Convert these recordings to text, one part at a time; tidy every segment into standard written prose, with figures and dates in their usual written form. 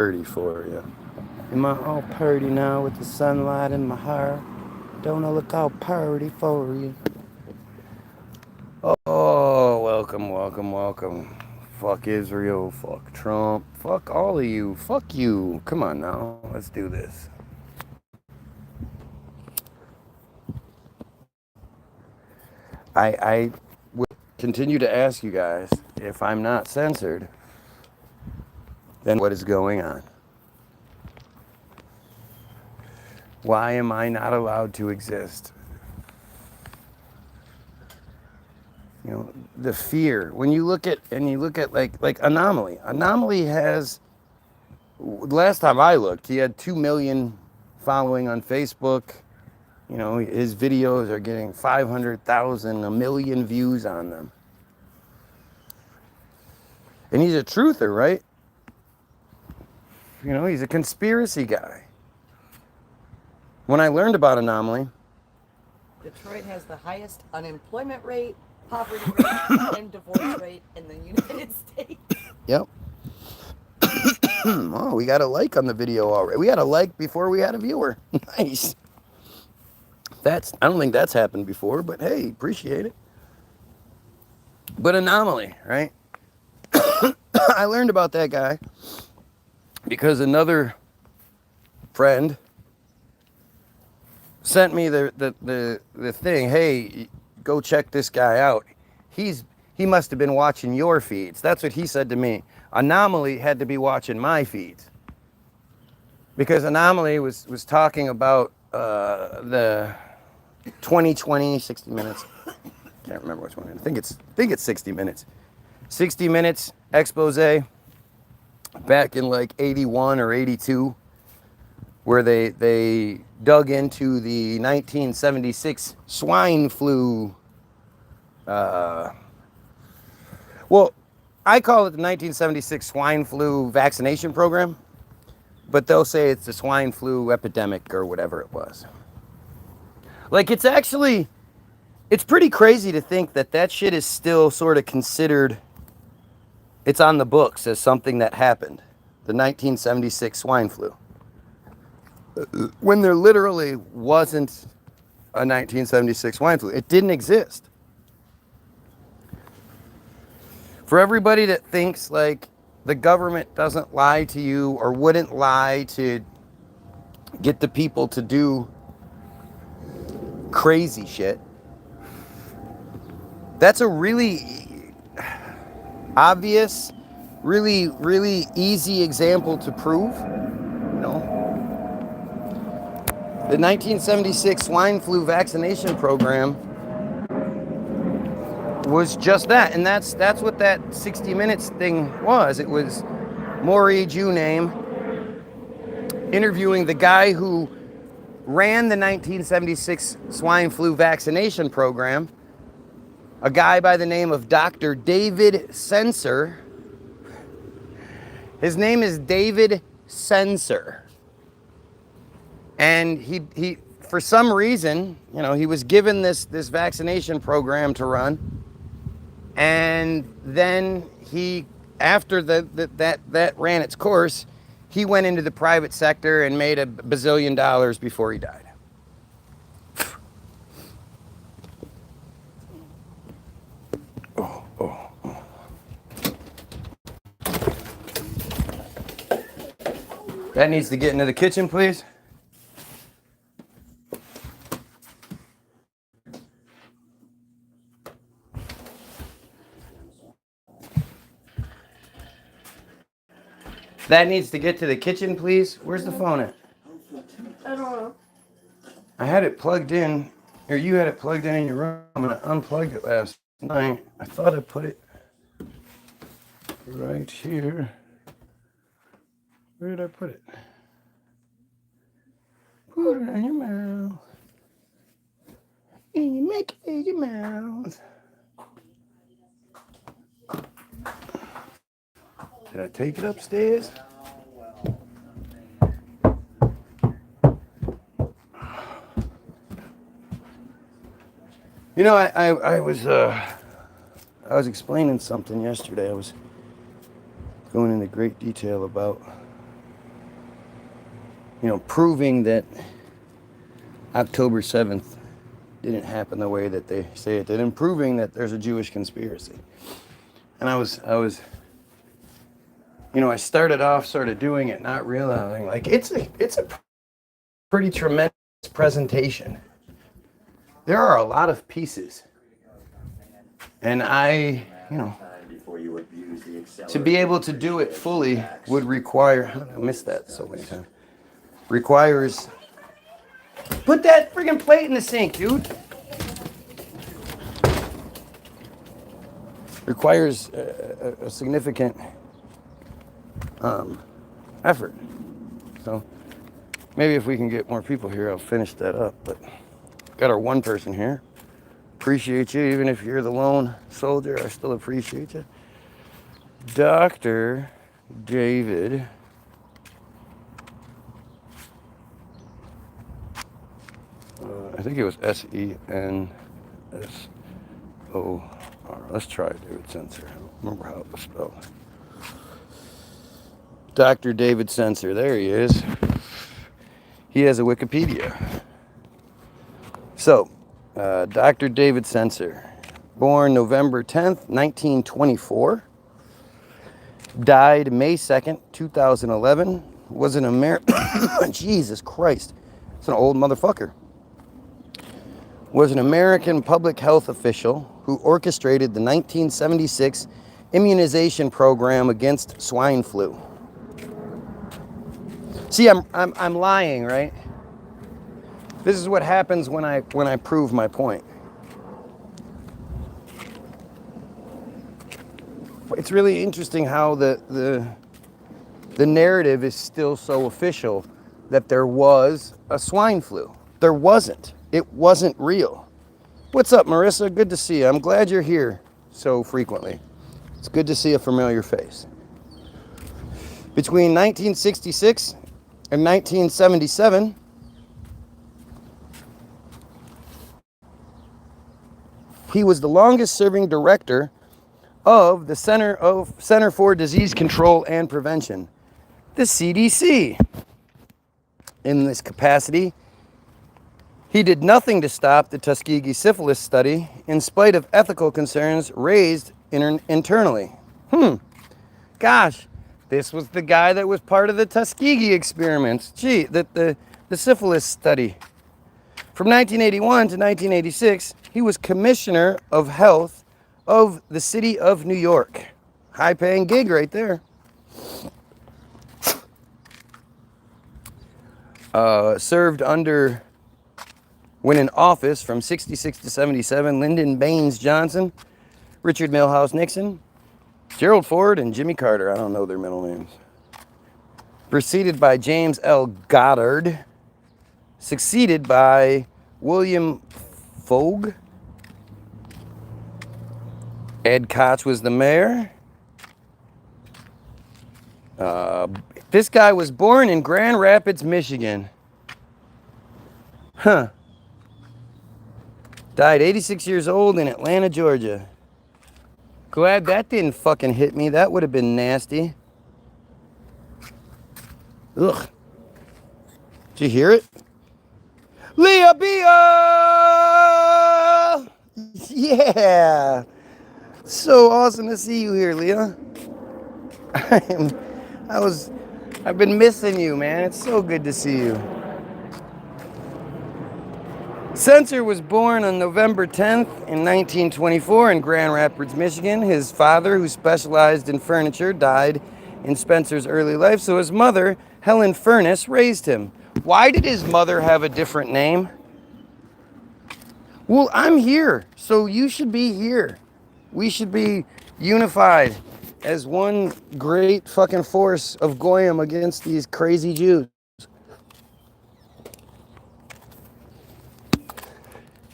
Purdy for you. Am I all purdy now with the sunlight in my hair? Don't I look all purdy for you? Oh, welcome, welcome, welcome. Fuck Israel, fuck Trump, fuck all of you, fuck you. Come on now, let's do this. I will continue to ask you guys, if I'm not censored, then what is going on? Why am I not allowed to exist? You know, the fear. When you look at like Anomaly has, last time I looked, he had 2 million following on Facebook. You know, his videos are getting 500,000, a million views on them. And he's a truther, right? You know, he's a conspiracy guy. When I learned about Anomaly, Detroit has the highest unemployment rate, poverty rate, and divorce rate in the United States. Yep. Oh, we got a like on the video already. We had a like before we had a viewer. Nice. I don't think that's happened before, but hey, appreciate it. But Anomaly, right? I learned about that guy because another friend sent me the thing. Hey, go check this guy out. He must have been watching your feeds. That's what he said to me. Anomaly had to be watching my feeds because Anomaly was talking about the 2020 60 minutes. Can't remember which one. I think it's 60 minutes. 60 minutes expose back in like 81 or 82, where they dug into the 1976 swine flu. Well, I call it the 1976 swine flu vaccination program, but they'll say it's the swine flu epidemic or whatever it was. Like, it's pretty crazy to think that shit is still sort of considered, it's on the books as something that happened, the 1976 swine flu, when there literally wasn't a 1976 swine flu. It didn't exist. For everybody that thinks like the government doesn't lie to you or wouldn't lie to get the people to do crazy shit, that's a really obvious, really, really easy example to prove. You know, the 1976 swine flu vaccination program was just that, and that's what that 60 minutes thing was. It was Maury Juname interviewing the guy who ran the 1976 swine flu vaccination program, a guy by the name of Dr. David Sencer. His name is David Sencer. And he for some reason, you know, he was given this vaccination program to run. And then after that ran its course, he went into the private sector and made $1 bazillion before he died. That needs to get into the kitchen, please. That needs to get to the kitchen, please. Where's the phone at? I don't know. I had it plugged in, or you had it plugged in your room, and I unplugged it last night. I thought I put it right here. Where did I put it? Put it in your mouth. And you make it in your mouth. Did I take it upstairs? You know, I was explaining something yesterday. I was going into great detail about proving that October 7th didn't happen the way that they say it did, and proving that there's a Jewish conspiracy. And I started off sort of doing it, not realizing, like, it's a pretty tremendous presentation. There are a lot of pieces. And to be able to do it fully would require, I missed that so many times, requires, put that friggin' plate in the sink, dude. Requires a significant effort. So maybe if we can get more people here, I'll finish that up. But got our one person here. Appreciate you, even if you're the lone soldier. I still appreciate you. Dr. David. I think it was Sensor. Let's try David Sensor. I don't remember how it was spelled. Dr. David Sensor. There he is. He has a Wikipedia. So, Dr. David Sensor, born November 10th, 1924. Died May 2nd, 2011. Was an American. Jesus Christ. It's an old motherfucker. Was an American public health official who orchestrated the 1976 immunization program against swine flu. See, I'm lying, right? This is what happens when I prove my point. It's really interesting how the narrative is still so official that there was a swine flu. There wasn't. It wasn't real. What's up, Marissa? Good to see you. I'm glad you're here so frequently. It's good to see a familiar face. Between 1966 and 1977, he was the longest serving director of the Center for Disease Control and Prevention, the CDC. In this capacity, he did nothing to stop the Tuskegee syphilis study in spite of ethical concerns raised internally. Gosh, this was the guy that was part of the Tuskegee experiments. Gee, the syphilis study. From 1981 to 1986, he was Commissioner of Health of the City of New York. High-paying gig right there. Served under, when in office, from 66 to 77, Lyndon Baines Johnson, Richard Milhous Nixon, Gerald Ford, and Jimmy Carter. I don't know their middle names. Preceded by James L. Goddard. Succeeded by William Fogg. Ed Koch was the mayor. This guy was born in Grand Rapids, Michigan. Died 86 years old in Atlanta, Georgia. Glad that didn't fucking hit me. That would have been nasty. Ugh. Did you hear it? Leah Bia! Yeah! So awesome to see you here, Leah. I've been missing you, man. It's so good to see you. Sensor was born on November 10th in 1924 in Grand Rapids, Michigan. His father, who specialized in furniture, died in Spencer's early life, so his mother, Helen Furness, raised him. Why did his mother have a different name? Well, I'm here, so you should be here. We should be unified as one great fucking force of Goyim against these crazy Jews.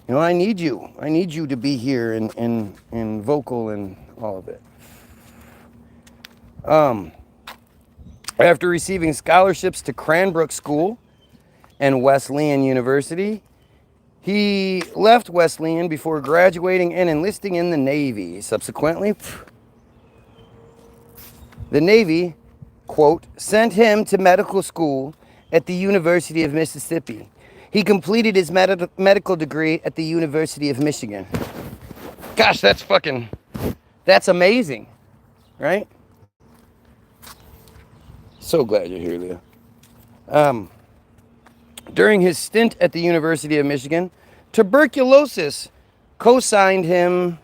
You know, I need you. I need you to be here and vocal and all of it. After receiving scholarships to Cranbrook School and Wesleyan University, he left Wesleyan before graduating and enlisting in the Navy. Subsequently, the Navy, quote, sent him to medical school at the University of Mississippi. He completed his medical degree at the University of Michigan. Gosh, that's amazing, right? So glad you're here, Leah. During his stint at the University of Michigan, tuberculosis consigned him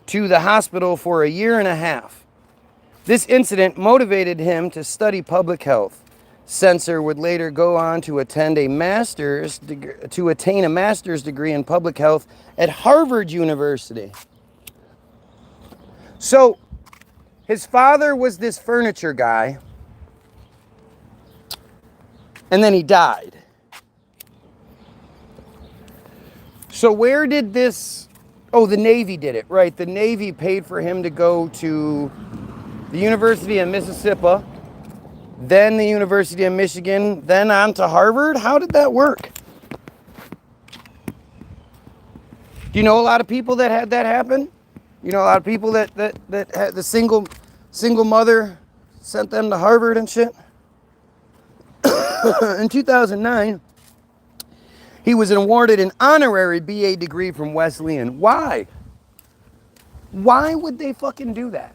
to the hospital for a year and a half. This incident motivated him to study public health. Sensor would later go on to attain a master's degree in public health at Harvard University. So, his father was this furniture guy, and then he died. So where did this... Oh, the Navy did it, right? The Navy paid for him to go to the University of Mississippi, then the University of Michigan, then on to Harvard? How did that work? Do you know a lot of people that had that happen? You know a lot of people that had the single mother sent them to Harvard and shit? In 2009, he was awarded an honorary BA degree from Wesleyan. Why? Why would they fucking do that?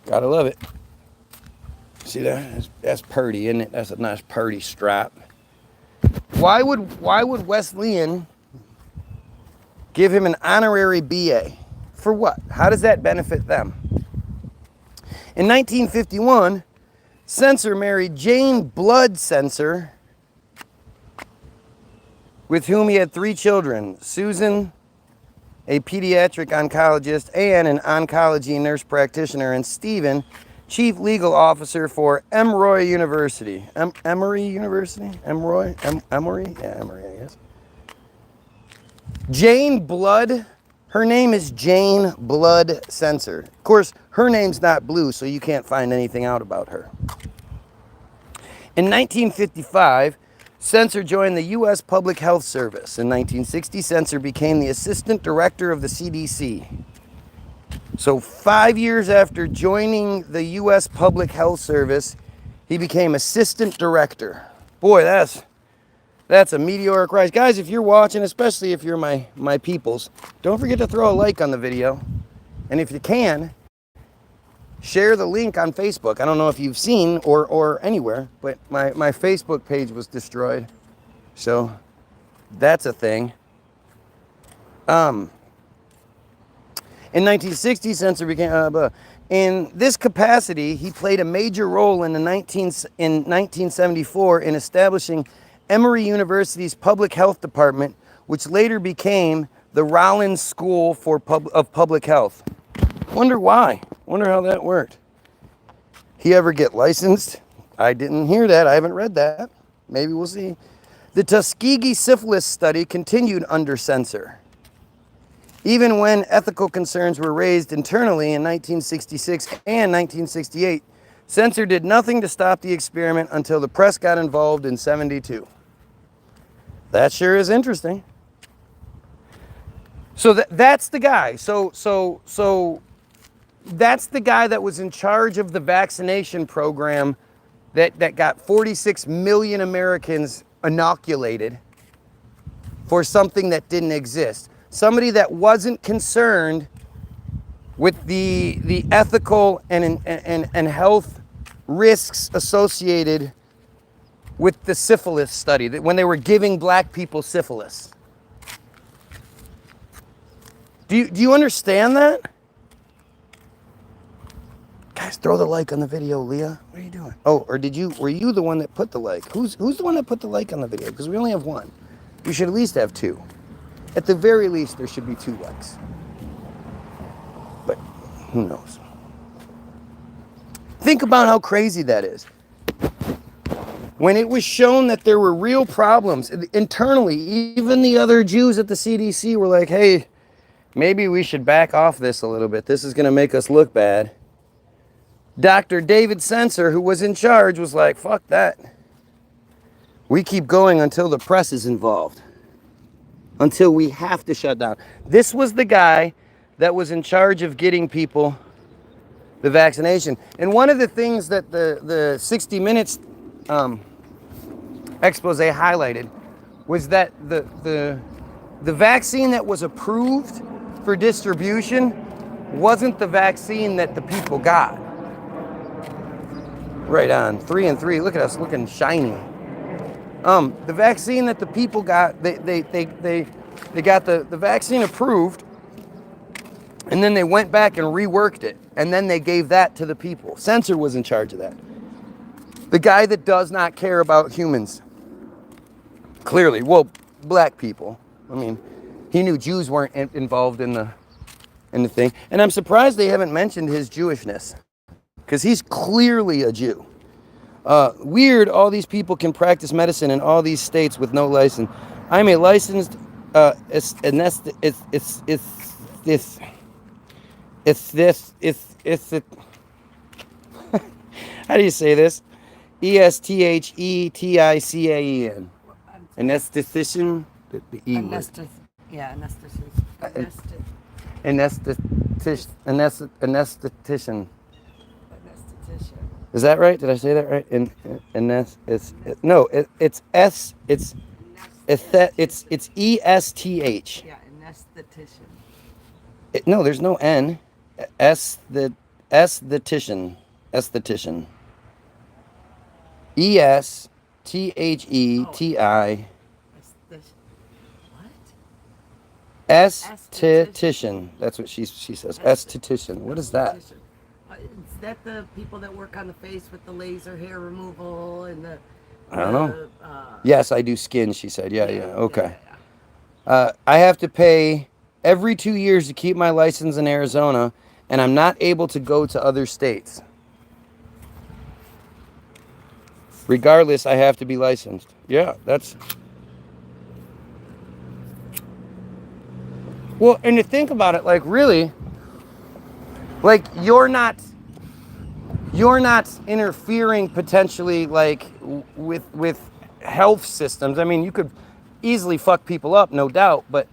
Gotta love it. See that? That's purdy, isn't it? That's a nice purdy strap. Why would Wesleyan give him an honorary BA? For what? How does that benefit them? In 1951, Sensor married Jane Blood Sensor, with whom he had 3 children: Susan, a pediatric oncologist and an oncology nurse practitioner, and Stephen, chief legal officer for Emory University. Emory University? Emory? Emory? Yeah, Emory, I guess. Jane Blood, her name is Jane Blood Sensor. Of course, her name's not blue, so you can't find anything out about her. In 1955, Sensor joined the U.S. Public Health Service. In 1960, Sensor became the assistant director of the CDC. So 5 years after joining the U.S. Public Health Service, he became assistant director. Boy, that's a meteoric rise. Guys, if you're watching, especially if you're my peoples, don't forget to throw a like on the video. And if you can, share the link on Facebook. I don't know if you've seen or anywhere, but my Facebook page was destroyed. So that's a thing. In 1960, Sensor became... in this capacity, he played a major role in 1974 in establishing Emory University's Public Health Department, which later became the Rollins School of Public Health. Wonder why? Wonder how that worked. He ever get licensed? I didn't hear that. I haven't read that. Maybe we'll see. The Tuskegee syphilis study continued under Sensor. Even when ethical concerns were raised internally in 1966 and 1968, Sensor did nothing to stop the experiment until the press got involved in 72. That sure is interesting. So that's the guy. So that's the guy that was in charge of the vaccination program that got 46 million Americans inoculated for something that didn't exist. Somebody that wasn't concerned with the ethical and health risks associated with the syphilis study, that when they were giving black people syphilis. Do you understand that? Guys, throw the like on the video, Leah. What are you doing? Oh, or were you the one that put the like? Who's the one that put the like on the video? Because we only have one. We should at least have 2. At the very least, there should be 2 likes. But who knows? Think about how crazy that is. When it was shown that there were real problems internally, even the other Jews at the CDC were like, hey, maybe we should back off this a little bit. This is going to make us look bad. Dr. David Sensor, who was in charge, was like, fuck that. We keep going until the press is involved. Until we have to shut down. This was the guy that was in charge of getting people the vaccination. And one of the things that the 60 Minutes expose highlighted was that the vaccine that was approved for distribution wasn't the vaccine that the people got. Right on, 3 and 3. Look at us looking shiny. The vaccine that the people got, they got the vaccine approved, and then they went back and reworked it, and then they gave that to the people. Censor was in charge of that. The guy that does not care about humans. Clearly, well, black people. I mean, he knew Jews weren't involved in the thing, and I'm surprised they haven't mentioned his Jewishness, because he's clearly a Jew. Weird, all these people can practice medicine in all these states with no license. I'm a licensed how do you say this? ESTHETICAEN. Anesthetician. The E word. Anesthetician. Is that right? Did I say that right? It's ESTH. Yeah, anesthetician. No, there's no N. Esthetician. Esthetician. ESTHETI. What? Esthetician. That's what she says. Esthetician. What is that? Is that the people that work on the face with the laser hair removal and the? I don't know. Yes, I do skin, she said. Yeah. Okay. I have to pay every 2 years to keep my license in Arizona, and I'm not able to go to other states. Regardless, I have to be licensed. Yeah, that's... Well, and to think about it, like, really, like, you're not interfering potentially, like, with health systems. I mean, you could easily fuck people up, no doubt, but,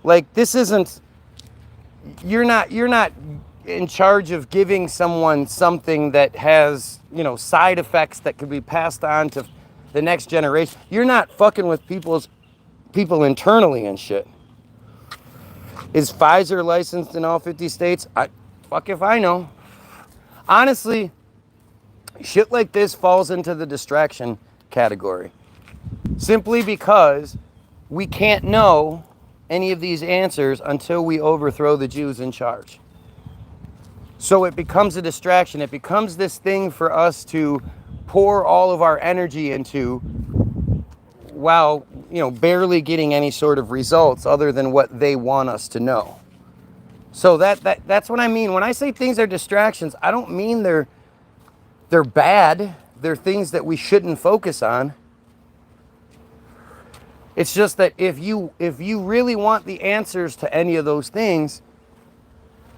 like, this isn't... You're not in charge of giving someone something that has, side effects that could be passed on to the next generation. You're not fucking with people internally and shit. Is Pfizer licensed in all 50 states? Fuck if I know. Honestly, shit like this falls into the distraction category. Simply because we can't know any of these answers until we overthrow the Jews in charge. So it becomes a distraction. It becomes this thing for us to pour all of our energy into while, barely getting any sort of results other than what they want us to know. So that's what I mean. When I say things are distractions, I don't mean they're bad. They're things that we shouldn't focus on. It's just that if you really want the answers to any of those things,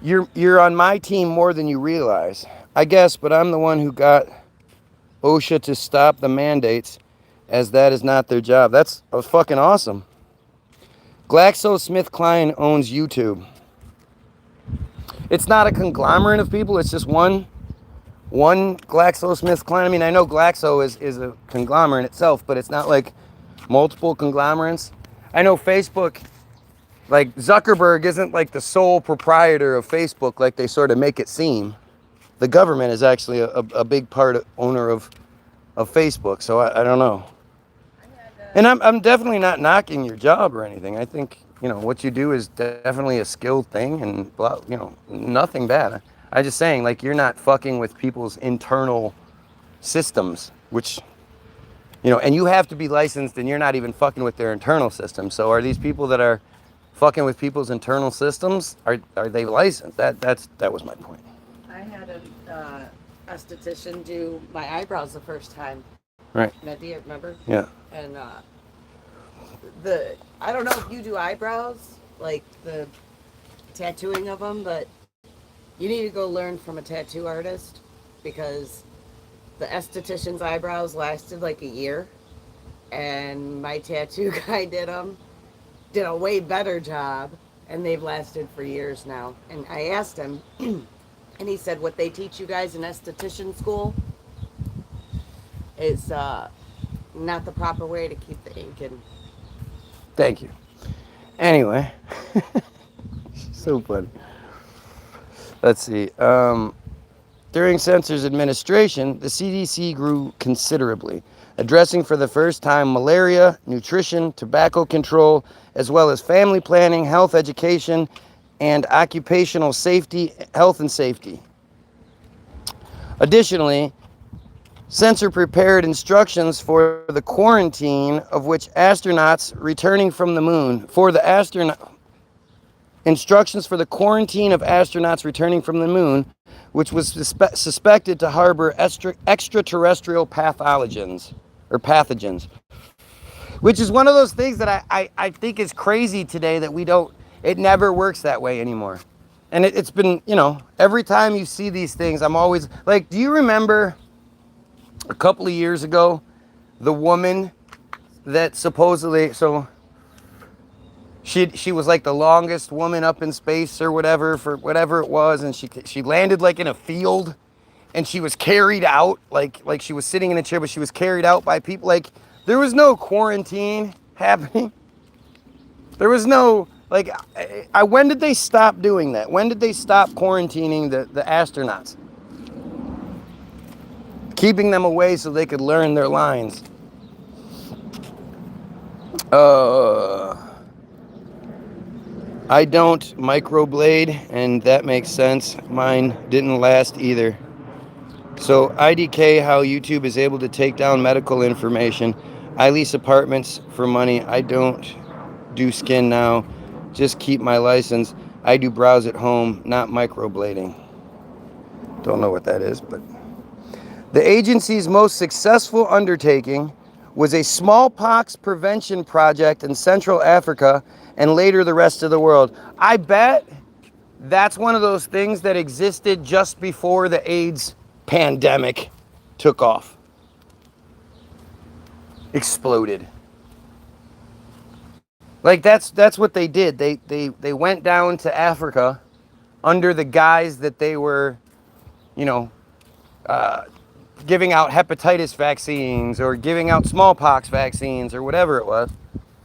you're on my team more than you realize. I guess, but I'm the one who got OSHA to stop the mandates, as that is not their job. That was fucking awesome. GlaxoSmithKline owns YouTube. It's not a conglomerate of people. It's just one GlaxoSmithKline. I mean, I know Glaxo is a conglomerate itself, but it's not like multiple conglomerates. I know Facebook, like Zuckerberg isn't like the sole proprietor of Facebook like they sort of make it seem. The government is actually a big owner of Facebook, so I don't know. And I'm definitely not knocking your job or anything. I think, what you do is definitely a skilled thing and, nothing bad. I'm just saying, like, you're not fucking with people's internal systems, which, and you have to be licensed and you're not even fucking with their internal system. So are these people that are fucking with people's internal systems, are they licensed? That was my point. I had a esthetician do my eyebrows the first time. Right. Nadia, remember? Yeah. And I don't know if you do eyebrows, like the tattooing of them, but you need to go learn from a tattoo artist, because the esthetician's eyebrows lasted like a year, and my tattoo guy did a way better job, and they've lasted for years now. And I asked him, And he said what they teach you guys in esthetician school is not the proper way to keep the ink in. Thank you. Anyway, so funny. Let's see. During Censor's administration, the CDC grew considerably, addressing for the first time malaria, nutrition, tobacco control, as well as family planning, health education, and occupational safety, health and safety. Additionally, Censor prepared instructions for the quarantine of which astronauts returning from the moon, instructions for the quarantine of astronauts returning from the moon, which was suspected to harbor extraterrestrial pathogens, which is one of those things that I think is crazy today that it never works that way anymore. And it's been, every time you see these things, I'm always like, do you remember a couple of years ago, the woman that supposedly, she was like the longest woman up in space or whatever, for whatever it was, and she landed like in a field, and she was carried out, like she was sitting in a chair, but she was carried out by people. Like, there was no quarantine happening. There was no, like, when did they stop doing that? When did they stop quarantining the astronauts? Keeping them away so they could learn their lines. I don't microblade, and that makes sense. Mine didn't last either. So IDK, how YouTube is able to take down medical information. I lease apartments for money. I don't do skin now. Just keep my license. I do brows at home, not microblading. Don't know what that is, but... The agency's most successful undertaking was a smallpox prevention project in Central Africa and later the rest of the world. I bet that's one of those things that existed just before the AIDS pandemic took off. Exploded. Like, that's what they did. They went down to Africa under the guise that they were, giving out hepatitis vaccines or giving out smallpox vaccines or whatever it was.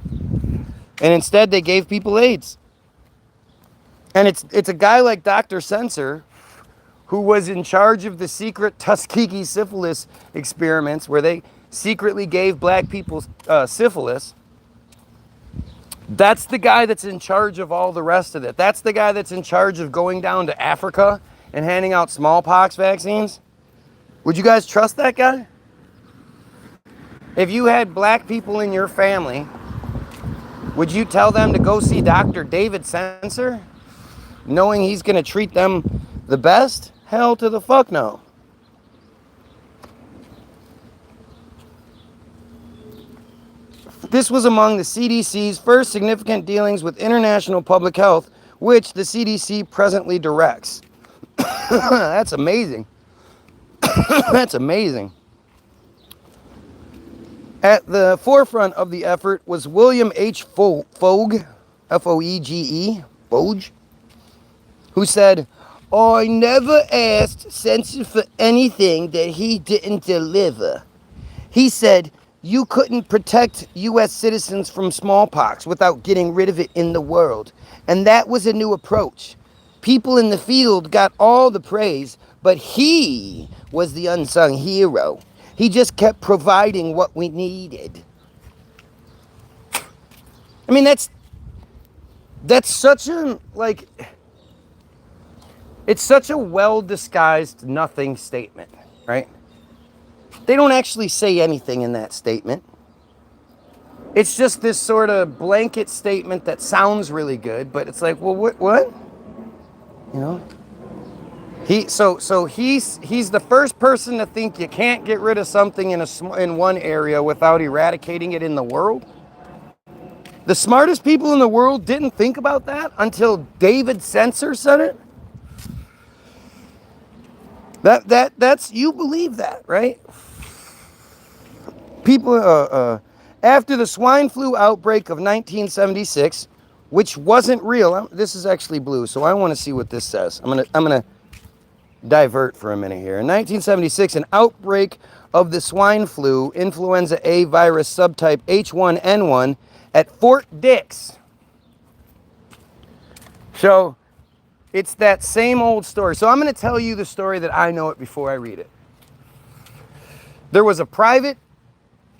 And instead they gave people AIDS. And it's a guy like Dr. Censor, who was in charge of the secret Tuskegee syphilis experiments where they secretly gave black people syphilis. That's the guy that's in charge of all the rest of it. That's the guy that's in charge of going down to Africa and handing out smallpox vaccines. Would you guys trust that guy? If you had black people in your family, would you tell them to go see Dr. David Censor, knowing he's going to treat them the best? Hell to the fuck no. This was among the CDC's first significant dealings with international public health, which the CDC presently directs. That's amazing. That's amazing. At the forefront of the effort was William H. Foge, F-O-E-G-E, Foge, who said, "I never asked Censor for anything that he didn't deliver." He said, "You couldn't protect U.S. citizens from smallpox without getting rid of it in the world. And that was a new approach. People in the field got all the praise, but he was the unsung hero. He just kept providing what we needed." I mean, that's such a, like, it's such a well-disguised nothing statement, right? They don't actually say anything in that statement. It's just this sort of blanket statement that sounds really good, but it's like, well, what? You know? He's the first person to think you can't get rid of something in one area without eradicating it in the world. The smartest people in the world didn't think about that until David Censor said it. That's you believe that, right? People after the swine flu outbreak of 1976, which wasn't real. This is actually blue, so I want to see what this says. I'm gonna divert for a minute here. In 1976, an outbreak of the swine flu, influenza A virus subtype H1N1 at Fort Dix. So it's that same old story. So I'm going to tell you the story that I know it before I read it. There was a private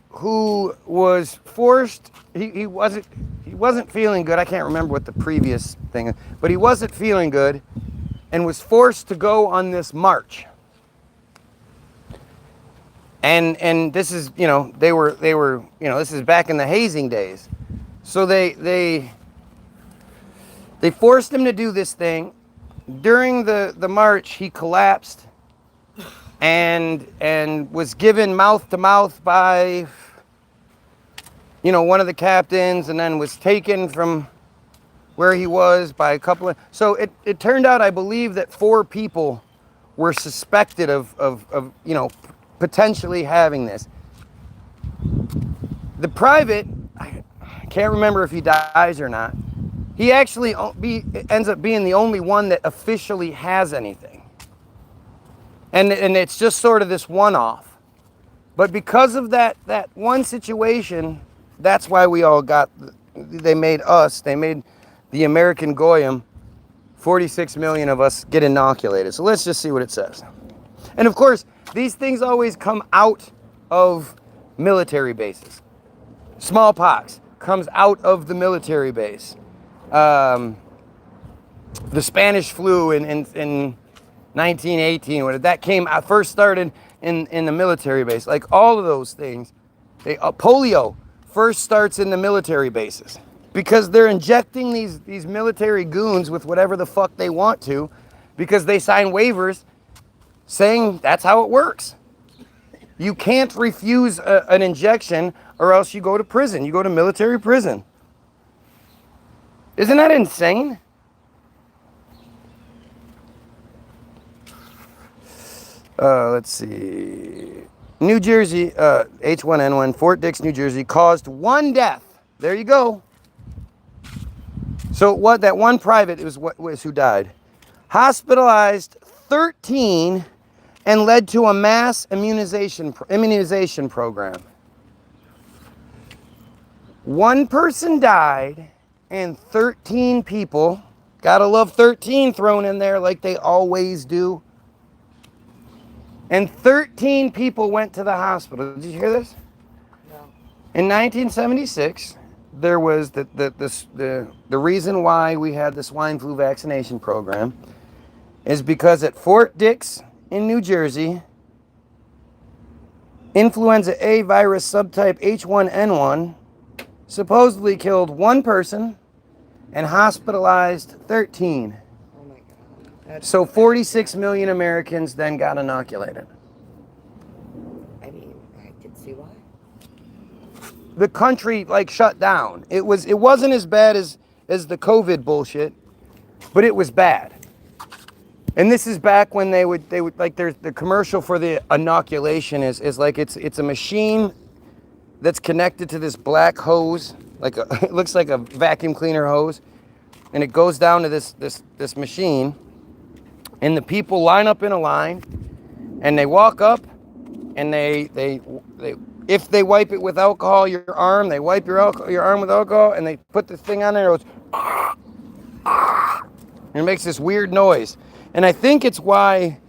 who was forced, he wasn't feeling good. I can't remember what the previous thing is, but he wasn't feeling good and was forced to go on this march. And this is, they were, this is back in the hazing days. So they forced him to do this thing. During the march, he collapsed and was given mouth to mouth by one of the captains, and then was taken from where he was by a couple of, so it turned out, I believe, that 4 people were suspected of potentially having this. The private, I can't remember if he dies or not. He actually ends up being the only one that officially has anything. And it's just sort of this one-off. But because of that one situation, that's why we all they made the American Goyim, 46 million of us get inoculated. So let's just see what it says. And of course, these things always come out of military bases. Smallpox comes out of the military base. The Spanish flu in 1918, that first started in the military base. Like all of those things, polio first starts in the military bases because they're injecting these military goons with whatever the fuck they want to, because they sign waivers saying that's how it works. You can't refuse an injection, or else you go to prison. You go to military prison. Isn't that insane? Let's see. New Jersey, H1N1, Fort Dix, New Jersey, caused 1 death. There you go. So that one private was who died. Hospitalized 13 and led to a mass immunization program. 1 person died and 13 people, gotta love 13 thrown in there like they always do. And 13 people went to the hospital. Did you hear this? No. In 1976, there was the reason why we had the swine flu vaccination program is because at Fort Dix in New Jersey, influenza A virus subtype H1N1 supposedly killed 1 person and hospitalized 13. Oh my God. So 46 million Americans then got inoculated. I mean, I could see why. The country shut down. It wasn't as bad as the COVID bullshit, but it was bad. And this is back when they would there's the commercial for the inoculation is like it's a machine that's connected to this black hose, it looks like a vacuum cleaner hose, and it goes down to this machine, and the people line up in a line, and they walk up, and they if they wipe it with alcohol, your arm, they wipe your arm with alcohol, and they put the thing on there, and it goes, and it makes this weird noise. And I think it's why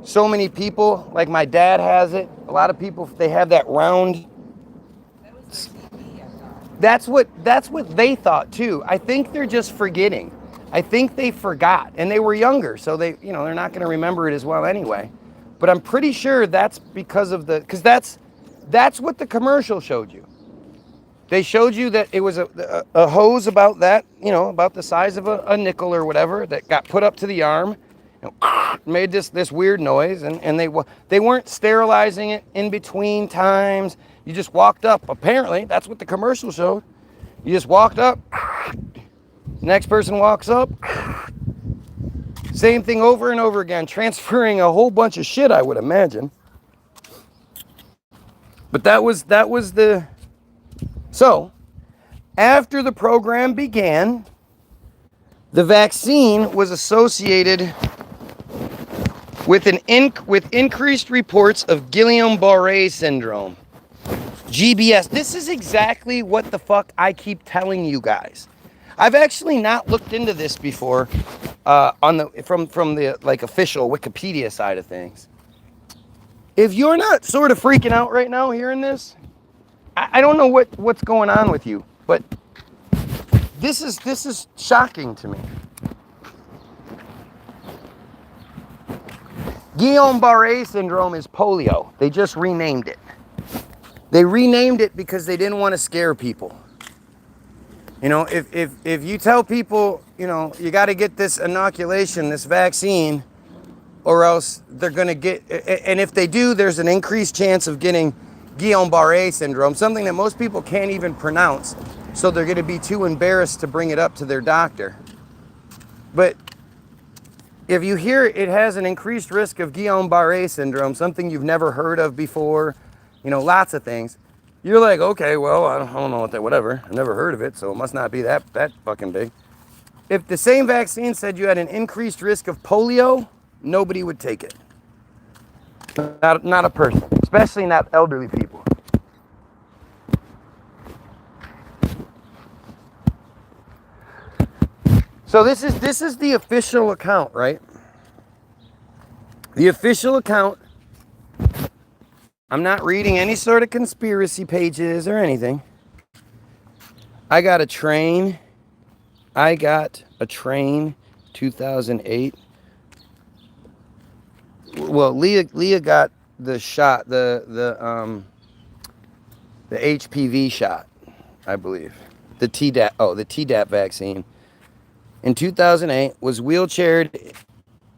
so many people, like my dad has it, a lot of people, they have that round. That's what they thought too. I think they're just forgetting. I think they forgot, and they were younger, so they're not going to remember it as well anyway. But I'm pretty sure that's because that's what the commercial showed you. They showed you that it was a hose about that, about the size of a nickel or whatever, that got put up to the arm, made this weird noise, and they weren't sterilizing it in between times. You just walked up. Apparently, that's what the commercial showed. You just walked up. Next person walks up. Same thing over and over again, transferring a whole bunch of shit, I would imagine. But that was the... So, after the program began, the vaccine was associated with increased reports of Guillain-Barré syndrome. GBS. This is exactly what the fuck I keep telling you guys. I've actually not looked into this before from the like official Wikipedia side of things. If you're not sort of freaking out right now hearing this, I don't know what's going on with you, but this is shocking to me. Guillain-Barré syndrome is polio. They just renamed it. They renamed it because they didn't want to scare people. You know, if you tell people, you know, you got to get this inoculation, this vaccine, or else they're going to get, and if they do, there's an increased chance of getting Guillain-Barré syndrome, something that most people can't even pronounce, so they're going to be too embarrassed to bring it up to their doctor. But if you hear it has an increased risk of Guillain-Barré syndrome, something you've never heard of before, you know, lots of things, you're like, okay, well, I don't know what that, whatever. I've never heard of it, so it must not be that fucking big. If the same vaccine said you had an increased risk of polio, nobody would take it. Not a person, especially not elderly people. So this is the official account, right? The official account. I'm not reading any sort of conspiracy pages or anything. I got a train 2008. Well, Leah got the shot, the HPV shot, I believe. The Tdap vaccine. In 2008, was wheelchaired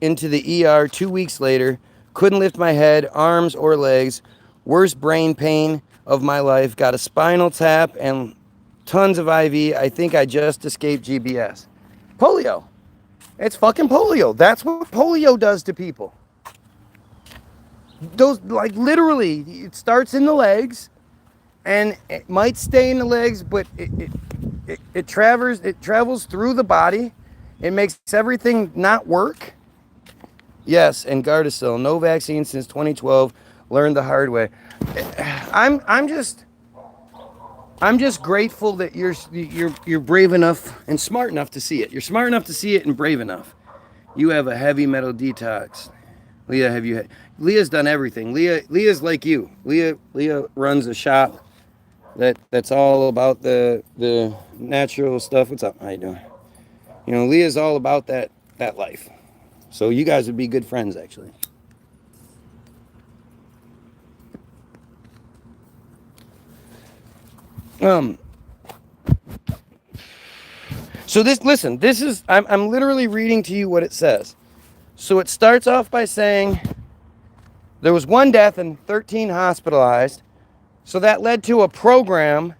into the ER 2 weeks later, couldn't lift my head, arms, or legs, worst brain pain of my life, got a spinal tap and tons of IV. I think I just escaped GBS. Polio. It's fucking polio. That's what polio does to people. Those, like, literally, it starts in the legs, and it might stay in the legs, but it travels through the body. It makes everything not work. Yes, and Gardasil, no vaccine since 2012. Learned the hard way. I'm just grateful that you're brave enough and smart enough to see it. You're smart enough to see it and brave enough. You have a heavy metal detox. Leah, Leah's done everything. Leah's like you. Leah runs a shop that's all about the natural stuff. What's up? How you doing? You know, Leah's all about that life. So you guys would be good friends, actually. So this is, I'm literally reading to you what it says. So it starts off by saying there was 1 death and 13 hospitalized. So that led to a program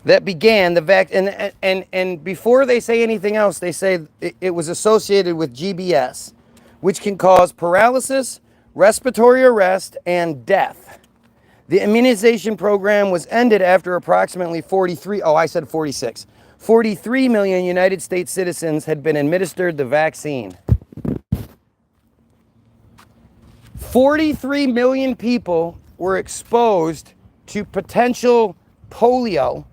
that began the and before they say anything else, they say it was associated with GBS, which can cause paralysis, respiratory arrest, and death. The immunization program was ended after approximately 43 million United States citizens had been administered the vaccine. 43 million people were exposed to potential polio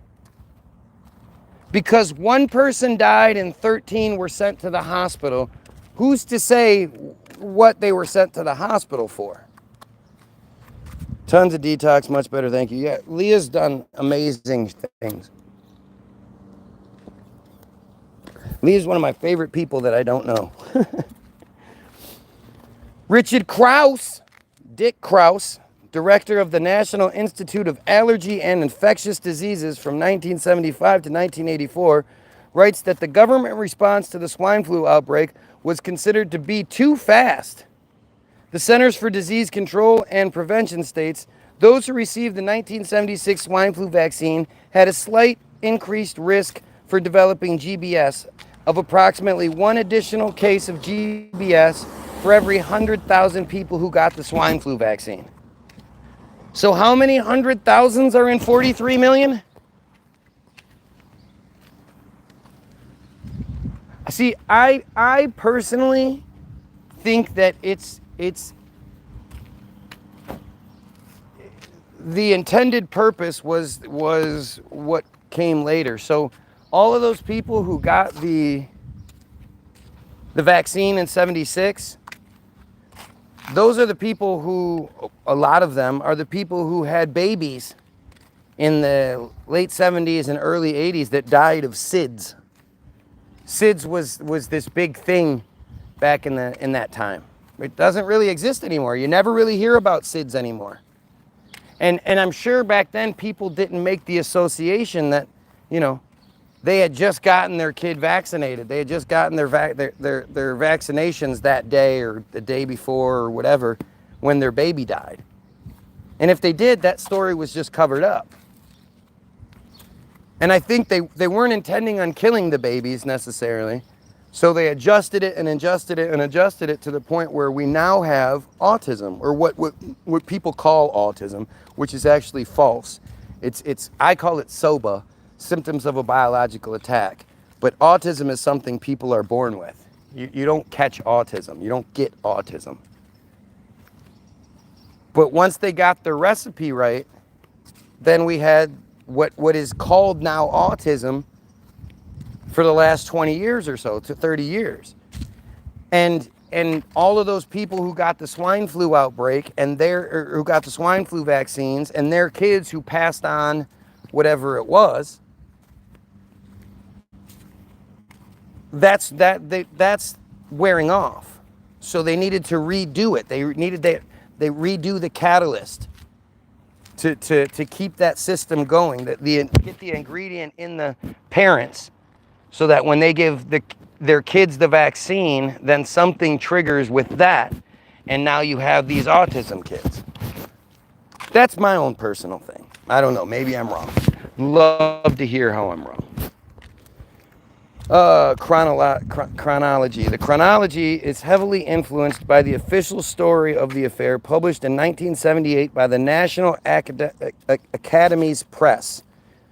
because 1 person died and 13 were sent to the hospital. Who's to say what they were sent to the hospital for? Tons of detox, much better, thank you. Yeah, Leah's done amazing things. Leah's one of my favorite people that I don't know. Richard Krause, Dick Krause, director of the National Institute of Allergy and Infectious Diseases from 1975 to 1984, writes that the government response to the swine flu outbreak was considered to be too fast. The Centers for Disease Control and Prevention states those who received the 1976 swine flu vaccine had a slight increased risk for developing GBS of approximately 1 additional case of GBS for every 100,000 people who got the swine flu vaccine. So how many 100,000s are in 43 million? See, I personally think that it's the intended purpose was what came later. So all of those people who got the vaccine in 76, those are the people who, a lot of them are the people who had babies in the late 70s and early 80s that died of SIDS. SIDS was this big thing back in that time. It doesn't really exist anymore. You never really hear about SIDS anymore. And I'm sure back then people didn't make the association that, you know, they had just gotten their kid vaccinated. They had just gotten their vaccinations that day or the day before or whatever when their baby died. And if they did, that story was just covered up. And I think they weren't intending on killing the babies necessarily. So they adjusted it and adjusted it and adjusted it to the point where we now have autism, or what people call autism, which is actually false. I call it SOBA, symptoms of a biological attack. But autism is something people are born with. You don't catch autism. You don't get autism. But once they got their recipe right, then we had what is called now autism for the last 20 years or so, to 30 years. And all of those people who got the swine flu outbreak and who got the swine flu vaccines and their kids who passed on whatever it was, that's wearing off. So they needed to redo it. They redo the catalyst to keep that system going, get the ingredient in the parents, so that when they give their kids the vaccine, then something triggers with that, and now you have these autism kids. That's my own personal thing. I don't know, maybe I'm wrong. Love to hear how I'm wrong. Chronology. The chronology is heavily influenced by the official story of the affair published in 1978 by the National Academies Press.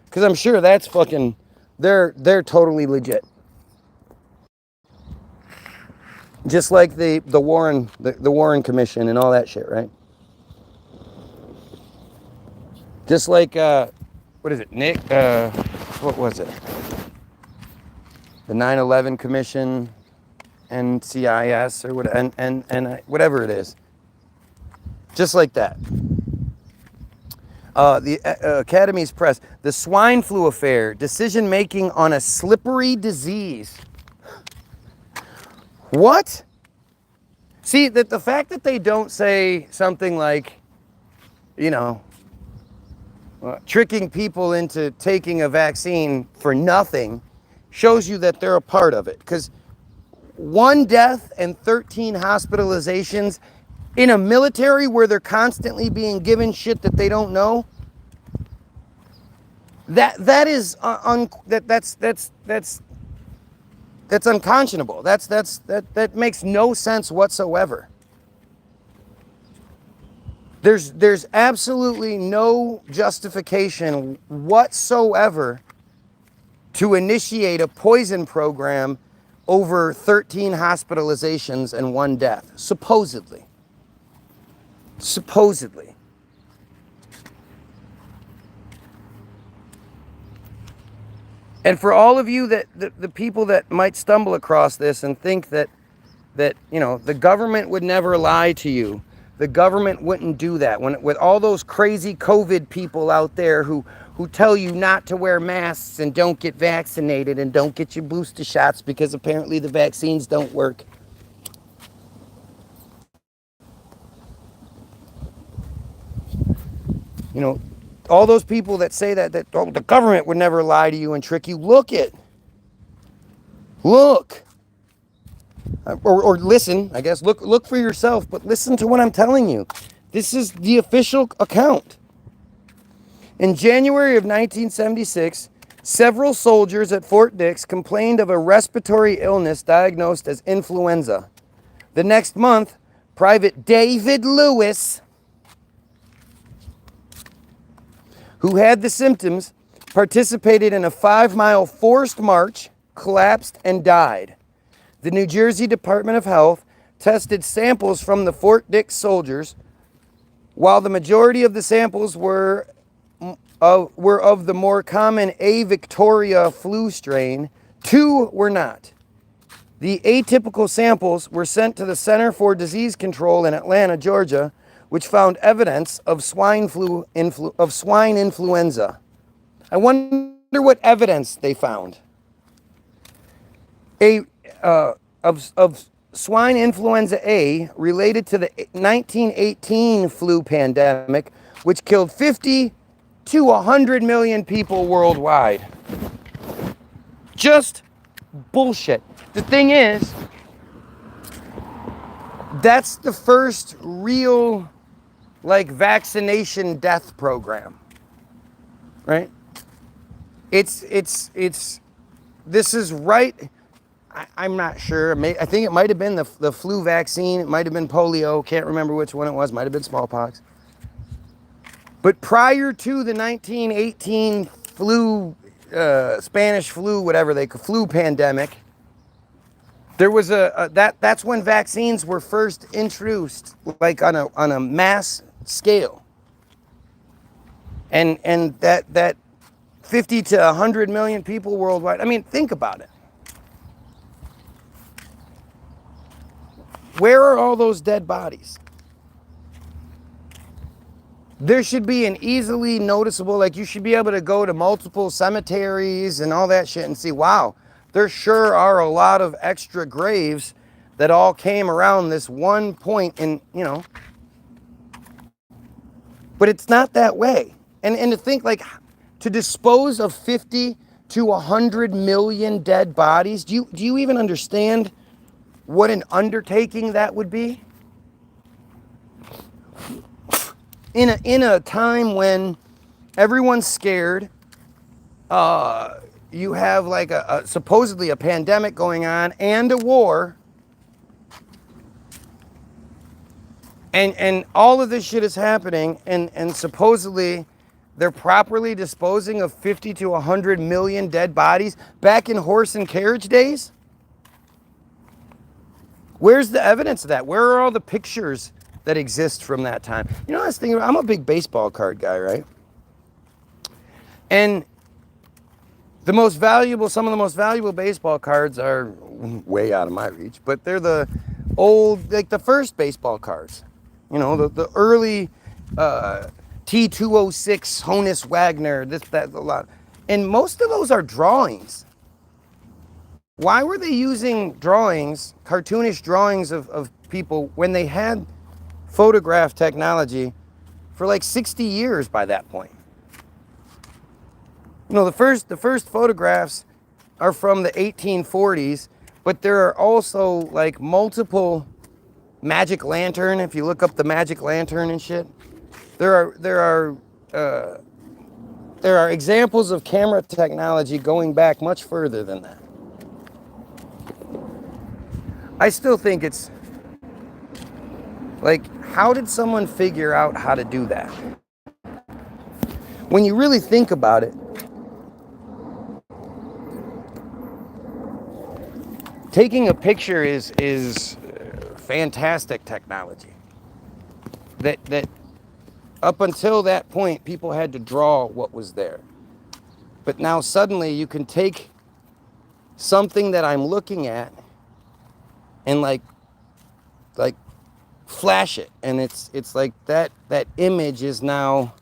Because I'm sure that's fucking... They're totally legit. Just like the Warren Commission and all that shit, right? Just like what is it, Nick? What was it? The 9/11 Commission, NCIS or what, and whatever it is. Just like that. The Academy's Press, the swine flu affair, decision making on a slippery disease. What? See, the fact that they don't say something like, you know, tricking people into taking a vaccine for nothing shows you that they're a part of it. Because 1 death and 13 hospitalizations in a military where they're constantly being given shit that they don't know, that's unconscionable. That makes no sense whatsoever. There's absolutely no justification whatsoever to initiate a poison program over 13 hospitalizations and 1 death, supposedly. Supposedly. And for all of you that the people that might stumble across this and think that you know, the government would never lie to you. The government wouldn't do that. With all those crazy COVID people out there who tell you not to wear masks and don't get vaccinated and don't get your booster shots because apparently the vaccines don't work. You know, all those people that say that oh, the government would never lie to you and trick you, look. Or listen, I guess, look for yourself, but listen to what I'm telling you. This is the official account. In January of 1976, several soldiers at Fort Dix complained of a respiratory illness diagnosed as influenza. The next month, Private David Lewis, who had the symptoms, participated in a 5-mile forced march, collapsed, and died. The New Jersey Department of Health tested samples from the Fort Dix soldiers. While the majority of the samples were of the more common A. Victoria flu strain, 2 were not. The atypical samples were sent to the Center for Disease Control in Atlanta, Georgia, which found evidence of swine influenza. I wonder what evidence they found. Of swine influenza A related to the 1918 flu pandemic, which killed 50 to 100 million people worldwide. Just bullshit. The thing is, that's the first real, like, vaccination death program, right? This is right. I'm not sure. I think it might have been the flu vaccine. It might have been polio. Can't remember which one it was. Might have been smallpox. But prior to the 1918 flu, Spanish flu, whatever flu pandemic, there was that's when vaccines were first introduced, like on a mass scale. And that 50 to 100 million people worldwide. I mean, think about it. Where are all those dead bodies? There should be an easily noticeable, like, you should be able to go to multiple cemeteries and all that shit and see, wow, there sure are a lot of extra graves that all came around this one point in, you know. But it's not that way. And to think, like, to dispose of 50 to 100 million dead bodies, do you even understand what an undertaking that would be? In a time when everyone's scared, you have like a supposedly a pandemic going on and a war, and all of this shit is happening, and supposedly they're properly disposing of 50 to 100 million dead bodies back in horse and carriage days. Where's the evidence of that? Where are all the pictures that exist from that time? You know, I was thinking, I'm a big baseball card guy, right? And some of the most valuable baseball cards are way out of my reach, but they're the old, like the first baseball cards. You know, the early T206 Honus Wagner, a lot. And most of those are drawings. Why were they using drawings, cartoonish drawings of people when they had photograph technology for like 60 years by that point? You know, the first photographs are from the 1840s, but there are also like multiple magic lantern. If you look up the magic lantern and shit, there are examples of camera technology going back much further than that. I still think it's like, how did someone figure out how to do that? When you really think about it, taking a picture is fantastic technology. That up until that point, people had to draw what was there. But now suddenly you can take something that I'm looking at and like flash it, and it's like that image is now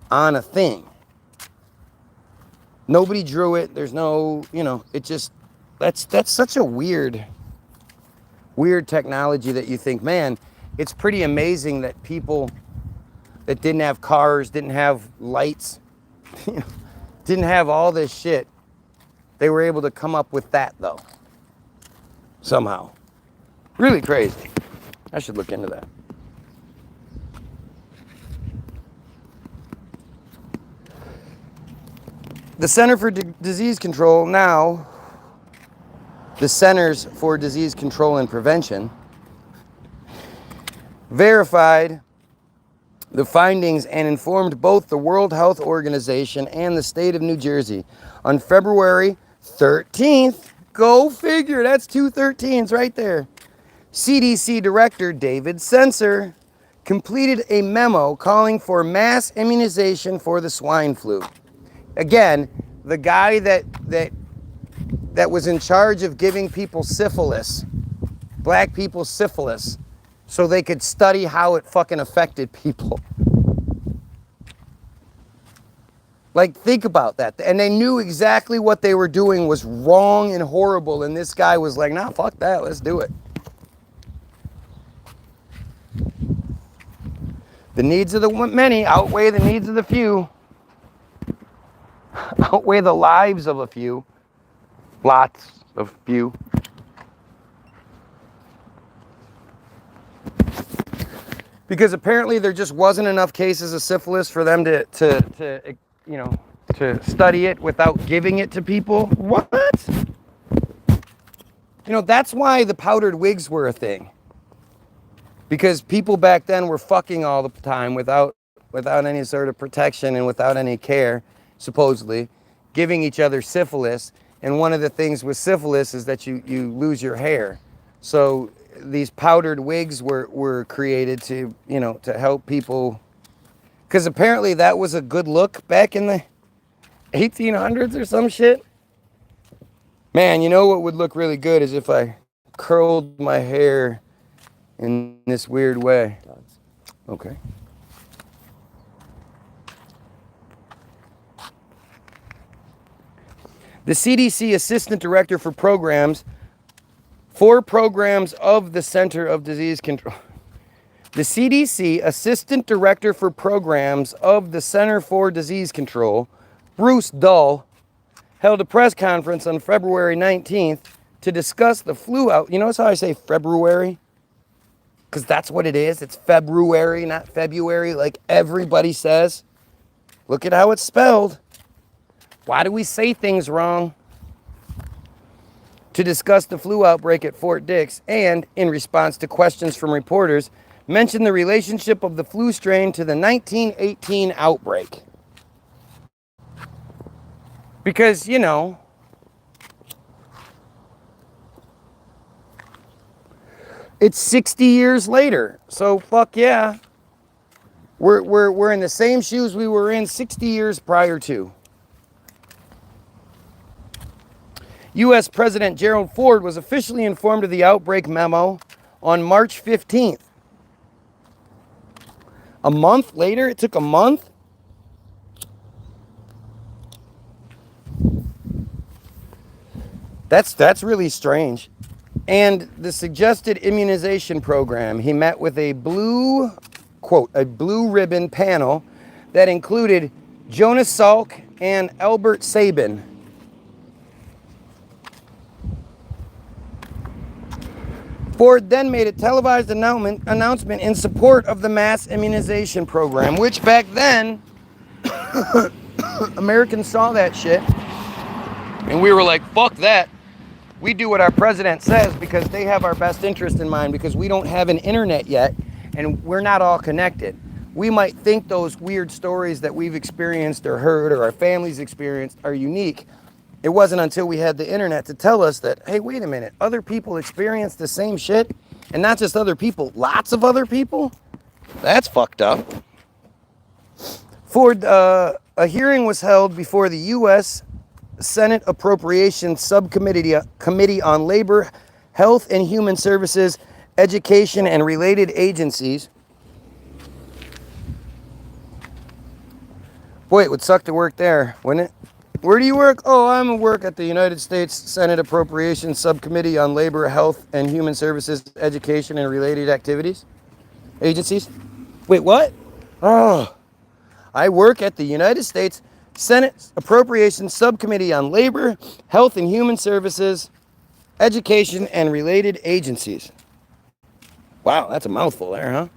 on a thing. Nobody drew it. There's no, you know, it just, that's such a weird technology that you think, man, it's pretty amazing that people that didn't have cars, didn't have lights, didn't have all this shit, they were able to come up with that though. Somehow. Really crazy. I should look into that. The Center for Disease Control, now the Centers for Disease Control and Prevention, verified the findings and informed both the World Health Organization and the state of New Jersey on February 13th. Go figure, that's 2 13s right there. CDC Director David Sensor completed a memo calling for mass immunization for the swine flu. Again, the guy that was in charge of giving people syphilis, black people syphilis, so they could study how it fucking affected people. Like, think about that. And they knew exactly what they were doing was wrong and horrible, and this guy was like, nah, fuck that, let's do it. The needs of the many outweigh the needs of the few. Outweigh the lives of a few. Lots of few. Because apparently there just wasn't enough cases of syphilis for them to study it without giving it to people. What? You know, that's why the powdered wigs were a thing. Because people back then were fucking all the time without any sort of protection and without any care, supposedly, giving each other syphilis. And one of the things with syphilis is that you lose your hair. So these powdered wigs were created to help people. Because apparently that was a good look back in the 1800s or some shit. Man, you know what would look really good is if I curled my hair in this weird way. Okay. The CDC Assistant Director for Programs of the Center of Disease Control. The CDC Assistant Director for Programs of the Center for Disease Control, Bruce Dull, held a press conference on February 19th to discuss the flu out. You notice how I say February? Because that's what it is. It's February, not February, like everybody says. Look at how it's spelled. Why do we say things wrong? To discuss the flu outbreak at Fort Dix and, in response to questions from reporters, mentioned the relationship of the flu strain to the 1918 outbreak. Because, it's 60 years later, so fuck yeah. We're in the same shoes we were in 60 years prior to. U.S. President Gerald Ford was officially informed of the outbreak memo on March 15th. A month later? It took a month? That's really strange. And the suggested immunization program, he met with a blue ribbon panel that included Jonas Salk and Albert Sabin. Ford then made a televised announcement in support of the mass immunization program, which back then, Americans saw that shit, and we were like, fuck that. We do what our president says because they have our best interest in mind, because we don't have an internet yet, and we're not all connected. We might think those weird stories that we've experienced or heard or our families experienced are unique. It wasn't until we had the internet to tell us that, hey, wait a minute, other people experience the same shit, and not just other people, lots of other people? That's fucked up. Ford, a hearing was held before the U.S. Senate Appropriations Committee on Labor, Health and Human Services, Education and Related Agencies. Boy, it would suck to work there, wouldn't it? Where do you work? Oh, I'm at work at the United States Senate Appropriations Subcommittee on Labor, Health and Human Services, Education and Related Agencies. Wait, what? Oh, I work at the United States Senate Appropriations Subcommittee on Labor, Health and Human Services, Education and Related Agencies. Wow, that's a mouthful there, huh?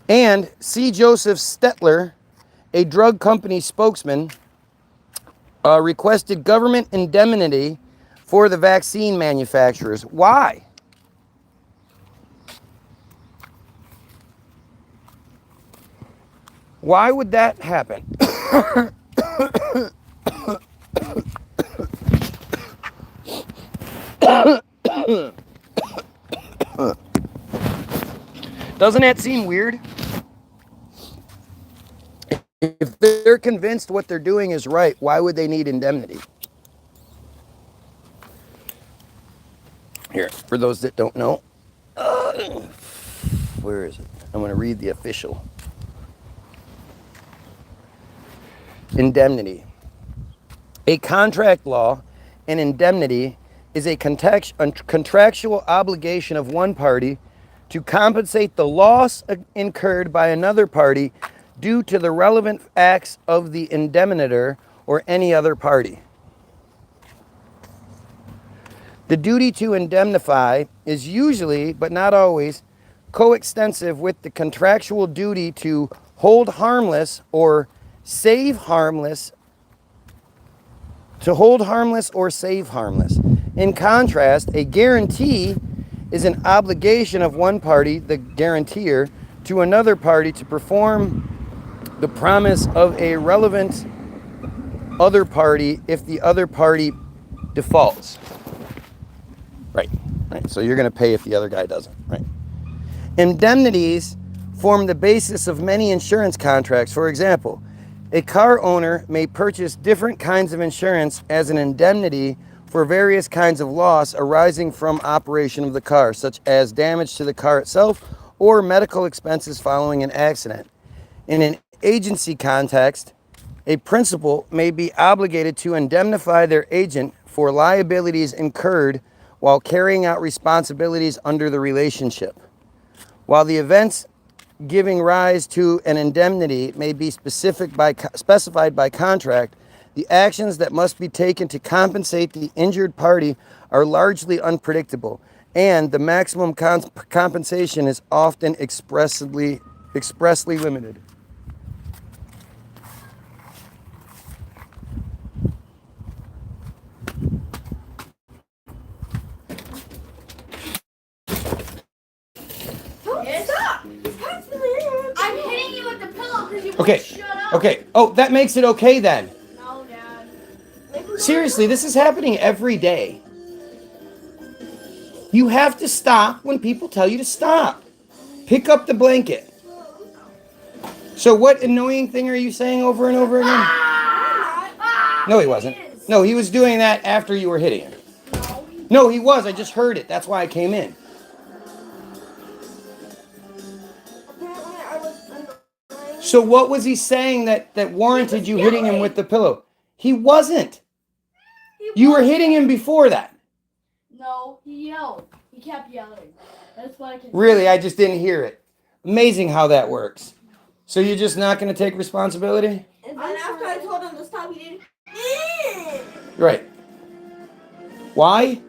And C. Joseph Stetler, a drug company spokesman, requested government indemnity for the vaccine manufacturers. Why? Why would that happen? Doesn't that seem weird? If they're convinced what they're doing is right, why would they need indemnity? Here, for those that don't know, where is it? I'm going to read the official. Indemnity. A contract law, an indemnity is a contractual obligation of one party to compensate the loss incurred by another party due to the relevant acts of the indemnitor or any other party. The duty to indemnify is usually, but not always, coextensive with the contractual duty to hold harmless or save harmless, or save harmless. In contrast, a guarantee is an obligation of one party, the guarantor, to another party to perform the promise of a relevant other party if the other party defaults. Right. So you're going to pay if the other guy doesn't. Right. Indemnities form the basis of many insurance contracts. For example, a car owner may purchase different kinds of insurance as an indemnity for various kinds of loss arising from operation of the car, such as damage to the car itself or medical expenses following an accident. In an agency context, a principal may be obligated to indemnify their agent for liabilities incurred while carrying out responsibilities under the relationship. While the events giving rise to an indemnity may be specified by contract, the actions that must be taken to compensate the injured party are largely unpredictable, and the maximum compensation is often expressly limited. I'm hitting you with the pillow because you won't Okay. shut up. Okay. Oh, that makes it okay then. No, Dad. Seriously, this is happening every day. You have to stop when people tell you to stop. Pick up the blanket. So what annoying thing are you saying over and over again? No, he wasn't. No, he was doing that after you were hitting him. No, he was. I just heard it. That's why I came in. So what was he saying that warranted you hitting him with the pillow? He wasn't. You were hitting him before that. No, he yelled. He kept yelling. That's why I can. Really, I just didn't hear it. Amazing how that works. So you're just not going to take responsibility? And then after I told him to stop, he didn't. Right. Why?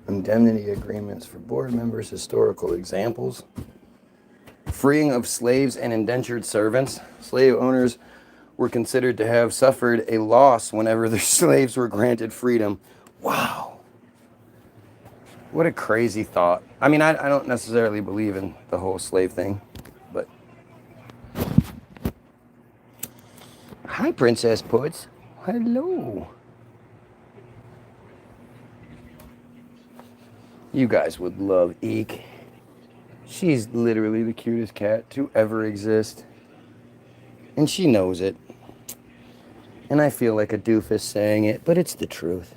Indemnity agreements for board members, historical examples. Freeing of slaves and indentured servants. Slave owners were considered to have suffered a loss whenever their slaves were granted freedom. Wow. What a crazy thought. I mean, I don't necessarily believe in the whole slave thing, but... Hi, Princess Puds. Hello. You guys would love Eek. She's literally the cutest cat to ever exist. And she knows it. And I feel like a doofus saying it, but it's the truth.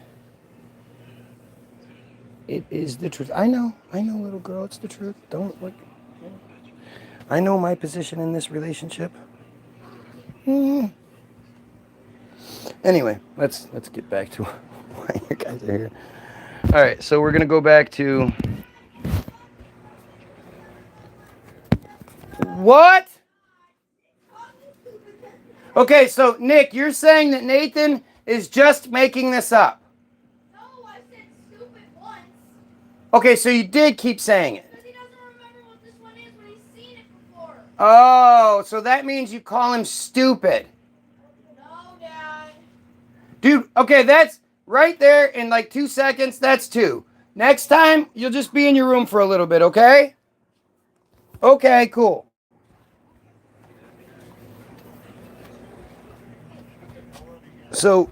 It is the truth. I know, little girl, it's the truth. Don't look. I know my position in this relationship. Anyway, let's get back to why you guys are here. All right, so we're gonna go back to what? Okay, so Nick, you're saying that Nathan is just making this up. No, I said stupid once. Okay, so you did keep saying it. Because he doesn't remember what this one is when he's seen it before. Oh, so that means you call him stupid. No, Dad. Dude, okay, that's right there in like 2 seconds. That's 2. Next time, you'll just be in your room for a little bit, okay? Okay, cool. So,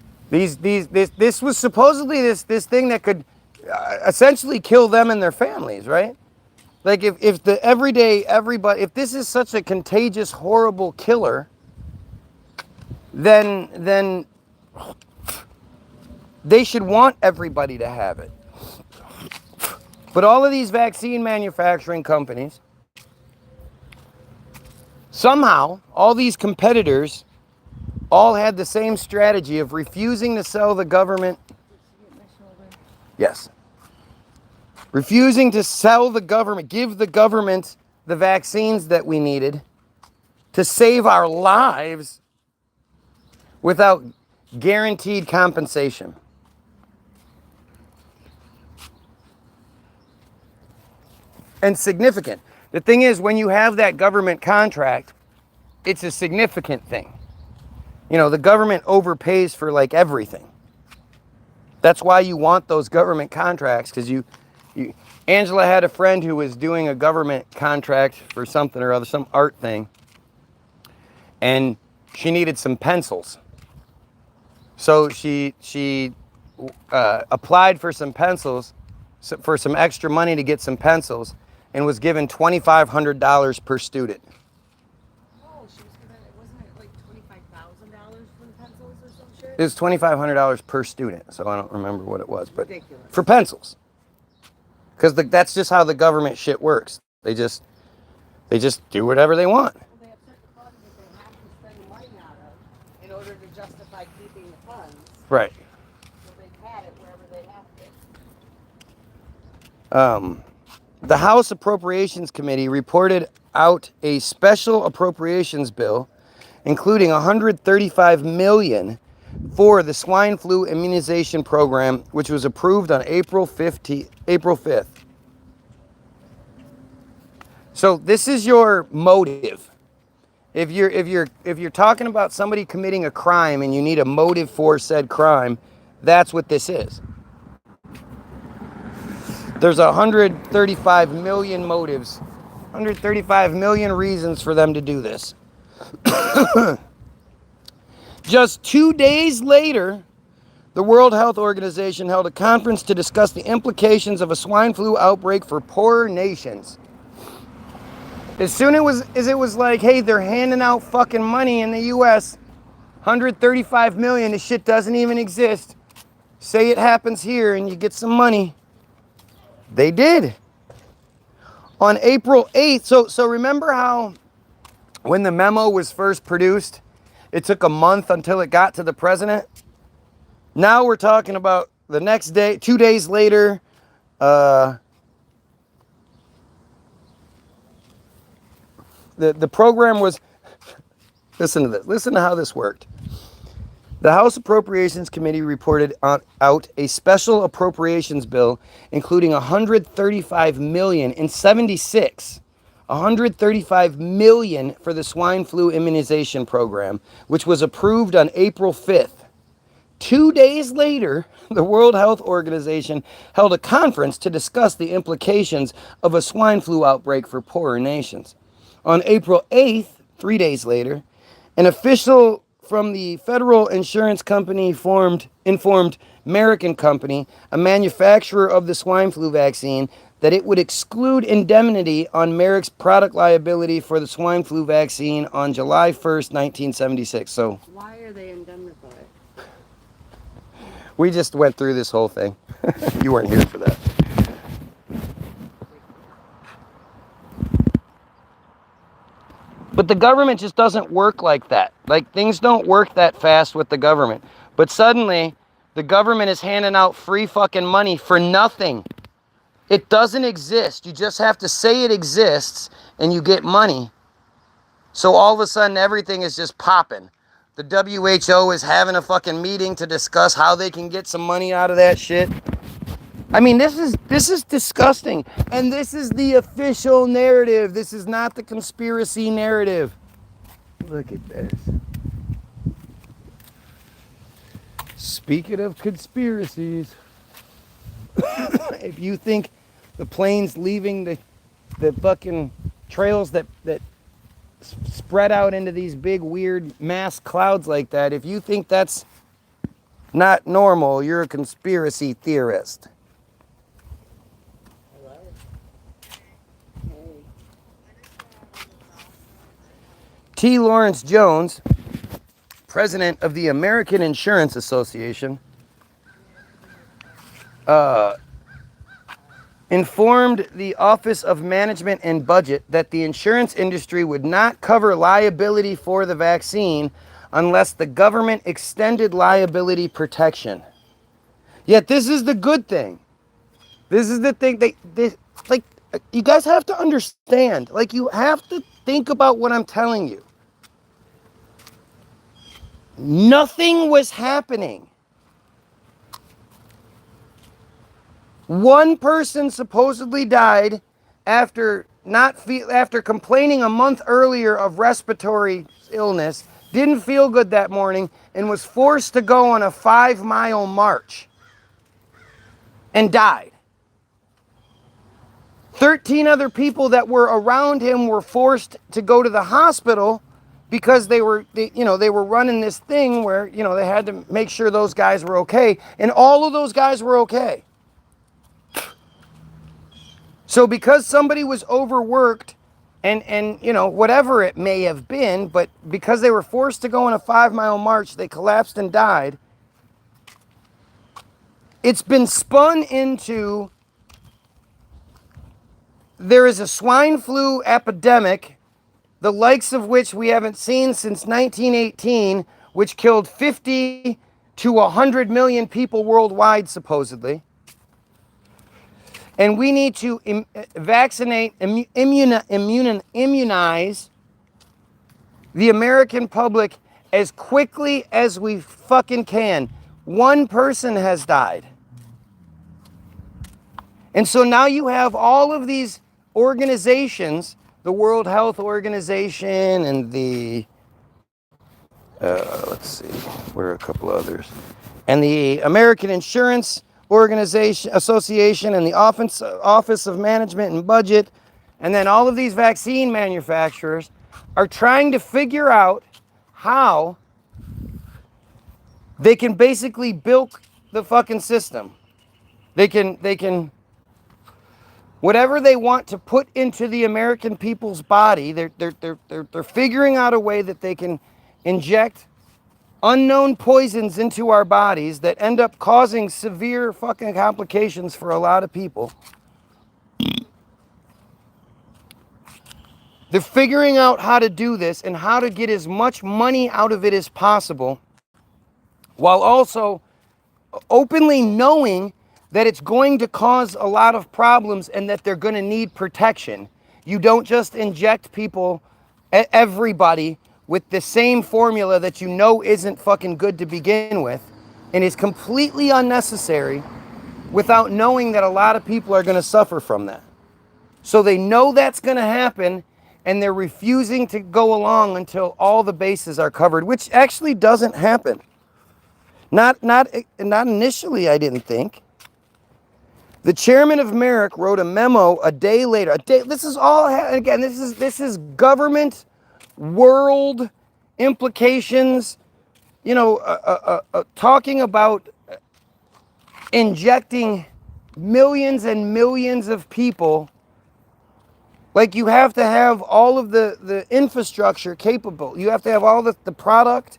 This was supposedly this thing that could essentially kill them and their families, right? Like if the everyday everybody, if this is such a contagious, horrible killer, then they should want everybody to have it. But all of these vaccine manufacturing companies, somehow, all these competitors all had the same strategy of refusing to sell the government. Yes. Refusing to sell the government, give the government the vaccines that we needed to save our lives without guaranteed compensation. And significant. The thing is, when you have that government contract, it's a significant thing. You know, the government overpays for like everything. That's why you want those government contracts, because Angela had a friend who was doing a government contract for something or other, some art thing, and she needed some pencils. So she applied for some pencils, for some extra money to get some pencils, and was given $2,500 per student. Oh, she was given, wasn't it like $25,000 for the pencils or some shit? It was $2,500 per student, so I don't remember what it was, but Ridiculous. for pencils. Because that's just how the government shit works. They just do whatever they want. Well, they have certain funds that they have to spend the money out of in order to justify keeping the funds. Right. So they've had it wherever they have it. The House Appropriations Committee reported out a special appropriations bill, including $135 million for the swine flu immunization program, which was approved on April 5th. So this is your motive. If you're talking about somebody committing a crime and you need a motive for said crime, that's what this is. There's 135 million motives, 135 million reasons for them to do this. Just 2 days later, the World Health Organization held a conference to discuss the implications of a swine flu outbreak for poorer nations. As soon as it was like, hey, they're handing out fucking money in the US, 135 million, this shit doesn't even exist. Say it happens here and you get some money. They did. On April 8th, so remember how when the memo was first produced, it took a month until it got to the president? Now we're talking about the next day, 2 days later, the program was, listen to this, listen to how this worked. The House Appropriations Committee reported out a special appropriations bill, including $135 million in 76, $135 million for the swine flu immunization program, which was approved on April 5th. 2 days later, the World Health Organization held a conference to discuss the implications of a swine flu outbreak for poorer nations. On April 8th, 3 days later, an official from the federal insurance company informed American Company, a manufacturer of the swine flu vaccine, that it would exclude indemnity on Merrick's product liability for the swine flu vaccine on July 1st, 1976. So Why are they indemnified? we just went through this whole thing. You weren't here for that. But the government just doesn't work like that. Like, things don't work that fast with the government. But suddenly, the government is handing out free fucking money for nothing. It doesn't exist. You just have to say it exists and you get money. So all of a sudden, everything is just popping. The WHO is having a fucking meeting to discuss how they can get some money out of that shit. I mean, this is disgusting. And this is the official narrative. This is not the conspiracy narrative. Look at this. Speaking of conspiracies, if you think the planes leaving the fucking trails that spread out into these big weird mass clouds like that, if you think that's not normal. You're a conspiracy theorist. Hello. Hey. T. Lawrence Jones, president of the American Insurance Association, informed the Office of Management and Budget that the insurance industry would not cover liability for the vaccine unless the government extended liability protection. Yet this is the good thing. This is the thing like, you guys have to understand, like, you have to think about what I'm telling you. Nothing was happening. One person supposedly died after after complaining a month earlier of respiratory illness, didn't feel good that morning, and was forced to go on a 5-mile march and died. 13 other people that were around him were forced to go to the hospital because they were running this thing where, they had to make sure those guys were okay, and all of those guys were okay. So because somebody was overworked and whatever it may have been, but because they were forced to go on a 5-mile march, they collapsed and died. It's been spun into, there is a swine flu epidemic, the likes of which we haven't seen since 1918, which killed 50 to 100 million people worldwide, supposedly. And we need to vaccinate, immunize the American public as quickly as we fucking can. One person has died. And so now you have all of these organizations, the World Health Organization and the, let's see, where are a couple others? And the American Insurance Association and the Office of Management and Budget, and then all of these vaccine manufacturers are trying to figure out how they can basically bilk the fucking system. They can whatever they want to put into the American people's body, they're figuring out a way that they can inject unknown poisons into our bodies that end up causing severe fucking complications for a lot of people. They're figuring out how to do this and how to get as much money out of it as possible, while also openly knowing that it's going to cause a lot of problems and that they're going to need protection. You don't just inject people, everybody, with the same formula that you know isn't fucking good to begin with and is completely unnecessary, without knowing that a lot of people are going to suffer from that. So they know that's going to happen, and they're refusing to go along until all the bases are covered, which actually doesn't happen. Not initially, I didn't think. The chairman of Merrick wrote a memo a day later. This is all, again, this is government, world implications, talking about injecting millions and millions of people. Like, you have to have all of the infrastructure capable. You have to have all the product,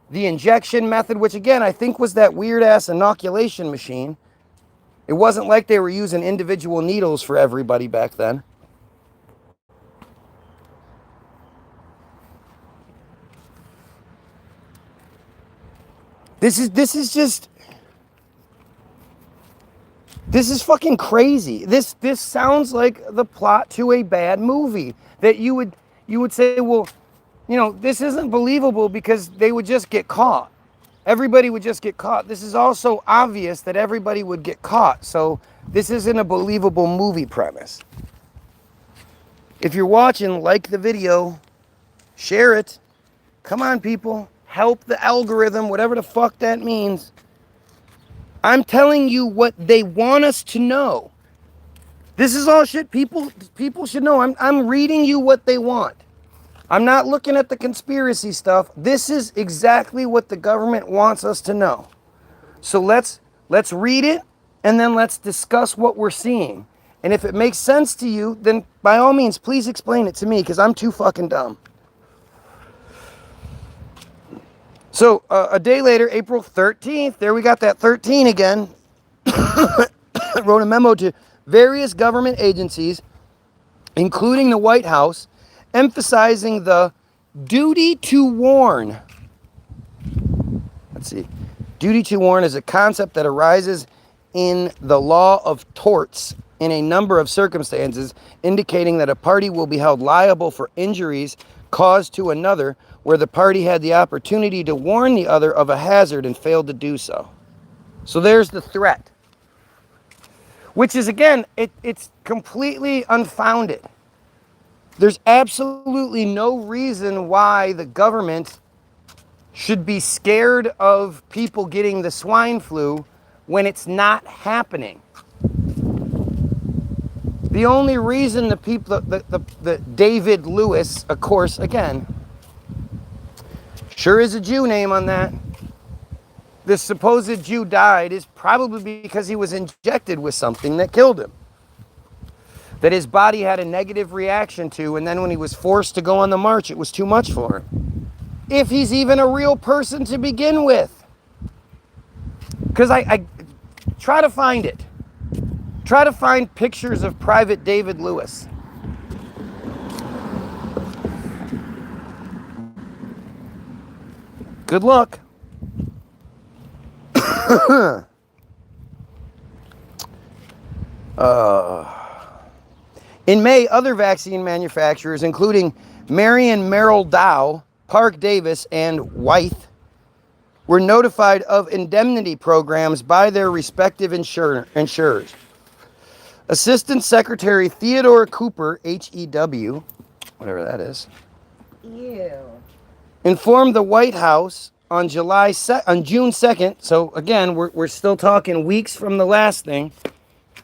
the injection method, which again, I think was that weird ass inoculation machine. It wasn't like they were using individual needles for everybody back then. This is fucking crazy. This sounds like the plot to a bad movie that you would say, well, this isn't believable because they would just get caught. Everybody would just get caught. This is also obvious that everybody would get caught. So this isn't a believable movie premise. If you're watching, like the video, share it. Come on, people. Help the algorithm, whatever the fuck that means. I'm telling you what they want us to know. This is all shit people should know. I'm reading you what they want. I'm not looking at the conspiracy stuff. This is exactly what the government wants us to know. So let's read it, and then let's discuss what we're seeing. And if it makes sense to you, then by all means, please explain it to me, because I'm too fucking dumb. So a day later, April 13th, there we got that 13 again, wrote a memo to various government agencies, including the White House, emphasizing the duty to warn. Let's see. Duty to warn is a concept that arises in the law of torts in a number of circumstances, indicating that a party will be held liable for injuries caused to another where the party had the opportunity to warn the other of a hazard and failed to do so. So there's the threat, which is, again, it's completely unfounded. There's absolutely no reason why the government should be scared of people getting the swine flu when it's not happening. The only reason the people, the David Lewis, of course, again, sure is a Jew name on that. This supposed Jew died is probably because he was injected with something that killed him, that his body had a negative reaction to, and then when he was forced to go on the march, it was too much for him. If he's even a real person to begin with. Because I try to find it. Try to find pictures of Private David Lewis. Good luck. In May, other vaccine manufacturers, including Marion Merrill Dow, Park Davis, and Wyeth, were notified of indemnity programs by their respective insurers. Assistant Secretary Theodore Cooper, HEW, whatever that is, informed the White House on June 2nd, so again, we're still talking weeks from the last thing,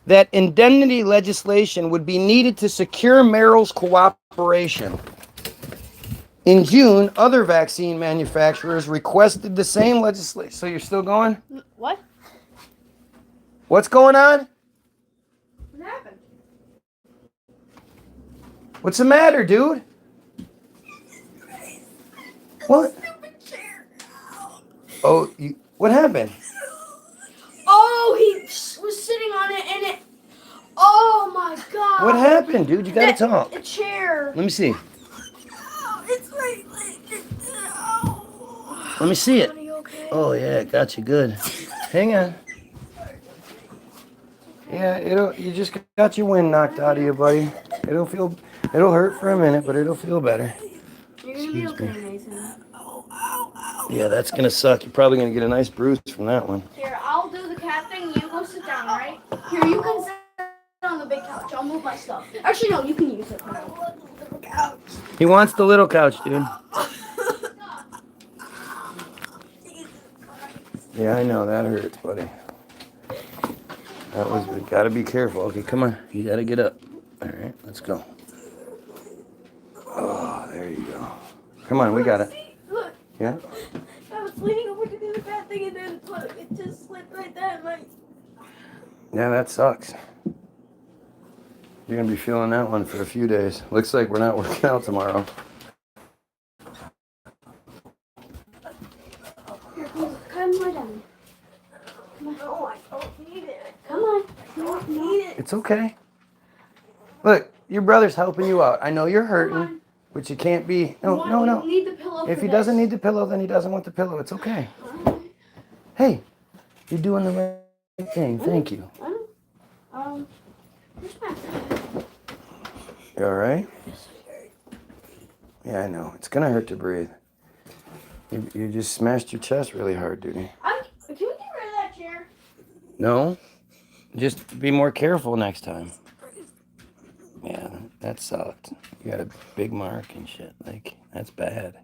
that indemnity legislation would be needed to secure Merrill's cooperation. In June, other vaccine manufacturers requested the same legislation. So you're still going? What? What's going on? What happened? What's the matter, dude? What? Oh, what happened? Oh, he was sitting on it and it. Oh my god. What happened, dude? You gotta talk. A chair. Let me see. It's right. Let me see it. Are you okay? Oh yeah, got you good. Hang on. Yeah, you just got your wind knocked out of you, buddy. It'll hurt for a minute, but it'll feel better. You're gonna be okay, Nathan. Yeah, that's gonna suck. You're probably gonna get a nice bruise from that one. Here, I'll do the cat thing. You go sit down, right? Here, you can sit on the big couch. I'll move my stuff. Actually, no, you can use it. He wants the little couch, dude. Yeah, I know that hurts, buddy. We gotta be careful. Okay, come on. You gotta get up. All right, let's go. Oh, there you go. Come on, we got it. Look, Yeah? I was leaning over to do the bad thing and then look, it just slipped right there. Yeah, that sucks. You're gonna be feeling that one for a few days. Looks like we're not working out tomorrow. Here, come lie down. No, I don't need it. Come on. I don't need it. It's okay. Look, your brother's helping you out. I know you're hurting, but you can't be. No. You need the pillow. If for he doesn't this. need the pillow, then he doesn't want the pillow. It's okay. Hey, you're doing the right thing. Thank you. Where's my You all right? Yeah, I know. It's gonna hurt to breathe. You just smashed your chest really hard, dude. Can we get rid of that chair? No, just be more careful next time. Yeah, that sucked. You got a big mark and shit. Like, that's bad.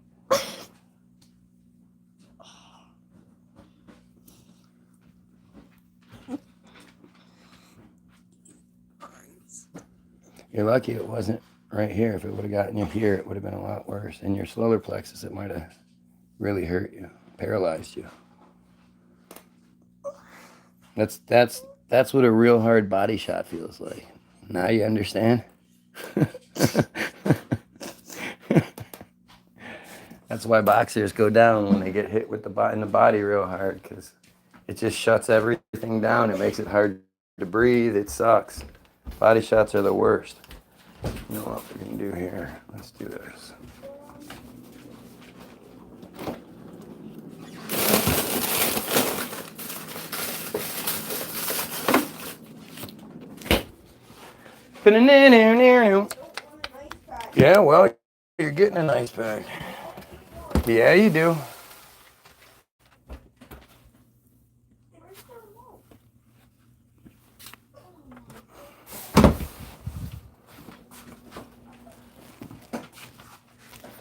You're lucky it wasn't right here. If it would have gotten you here, it would have been a lot worse. In your solar plexus, it might have really hurt you, paralyzed you. That's what a real hard body shot feels like. Now you understand? That's why boxers go down when they get hit with in the body real hard, because it just shuts everything down. It makes it hard to breathe. It sucks. Body shots are the worst. You know what we can do here? Let's do this. Yeah, well, you're getting a nice bag. Yeah, you do.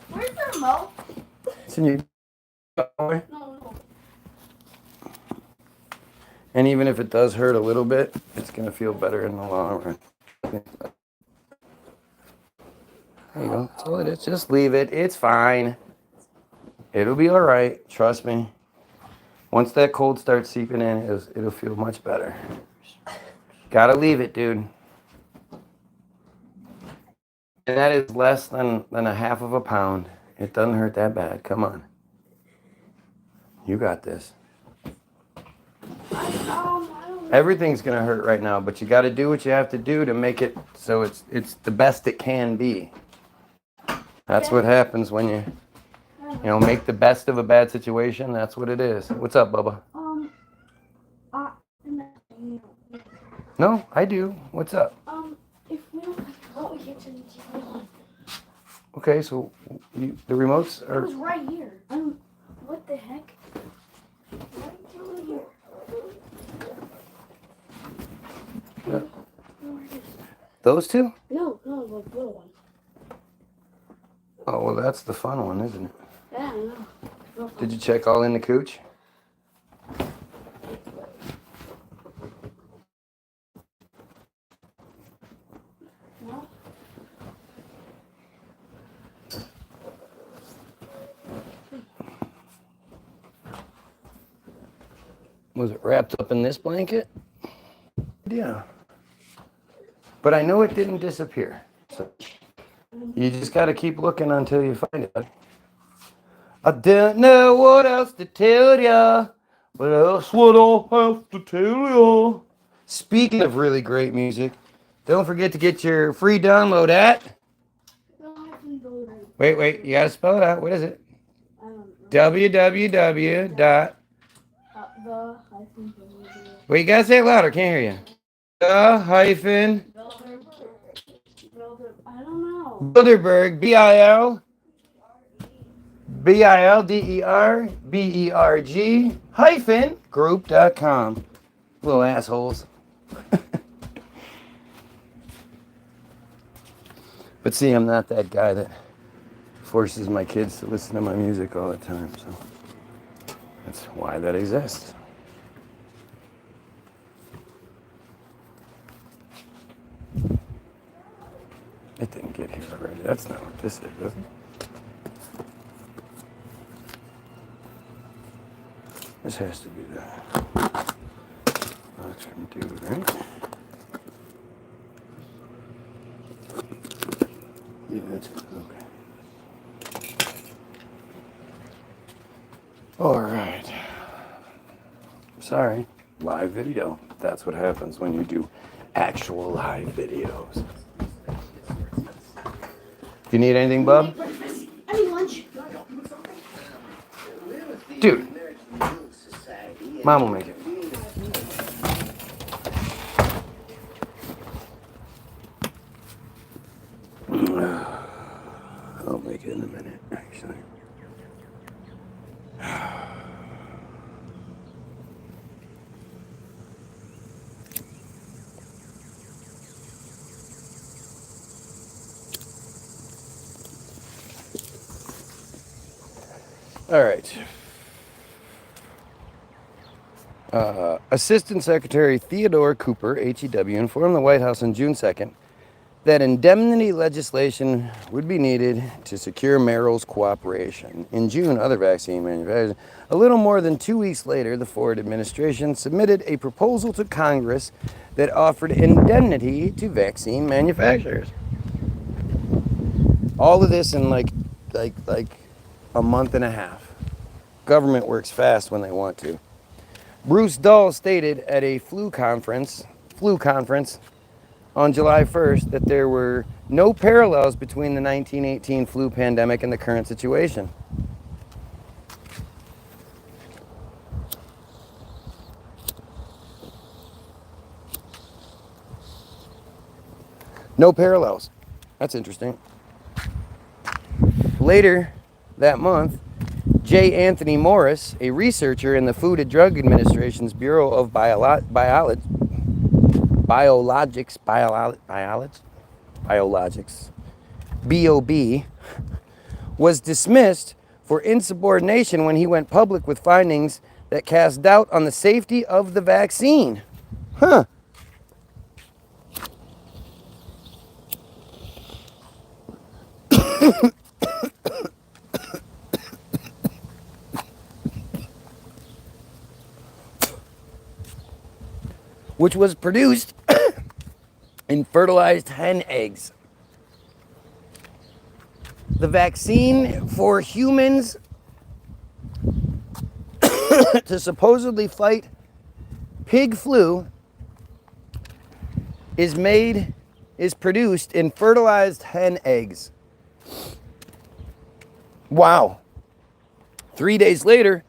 Where's the remote? It's in your way. No. And even if it does hurt a little bit, it's going to feel better in the long run. There you go. That's all it is. Just leave it. It's fine. It'll be all right. Trust me. Once that cold starts seeping in, it'll feel much better. Gotta leave it, dude. And that is less than a half of a pound. It doesn't hurt that bad. Come on. You got this. Everything's gonna hurt right now, but you gotta do what you have to do to make it so it's the best it can be. That's what happens when you make the best of a bad situation. That's what it is. What's up, Bubba? No, I do. What's up? If we don't have to vote, we can't turn the TV on. Okay, so the remotes It are. was right here. What the heck? Right over here. Those two? No, like little one. Oh, well, that's the fun one, isn't it? Yeah, I know. Did you check all in the cooch? No. Was it wrapped up in this blanket? Yeah. But I know it didn't disappear. So you just got to keep looking until you find it. I don't know what else to tell ya. What else would I have to tell ya? Speaking of really great music, don't forget to get your free download at. Wait, you gotta spell it out. What is it? www. Wait, you gotta say it louder. Can't hear you. The hyphen. I don't know. Bilderberg. BILDERBERG hyphen group.com. Little assholes. But see, I'm not that guy that forces my kids to listen to my music all the time, so that's why that exists. It didn't get here already. That's not what this is, is it? This has to be that. That's from dude, right? Yeah, that's good. Okay. All right. Sorry. Live video. That's what happens when you do actual live videos. Do you need anything, bub? I need lunch. Dude. Mom will make it. I'll make it in a minute, actually. All right. Assistant Secretary Theodore Cooper, HEW, informed the White House on June 2nd that indemnity legislation would be needed to secure Merrill's cooperation. In June, other vaccine manufacturers. A little more than 2 weeks later, the Ford administration submitted a proposal to Congress that offered indemnity to vaccine manufacturers. All of this in like a month and a half. Government works fast when they want to. Bruce Dahl stated at a flu conference on July 1st that there were no parallels between the 1918 flu pandemic and the current situation. No parallels. That's interesting. Later that month, J. Anthony Morris, a researcher in the Food and Drug Administration's Bureau of Biologics, BOB, was dismissed for insubordination when he went public with findings that cast doubt on the safety of the vaccine. Huh. Which was produced in fertilized hen eggs. The vaccine for humans to supposedly fight pig flu is produced in fertilized hen eggs. Wow. 3 days later,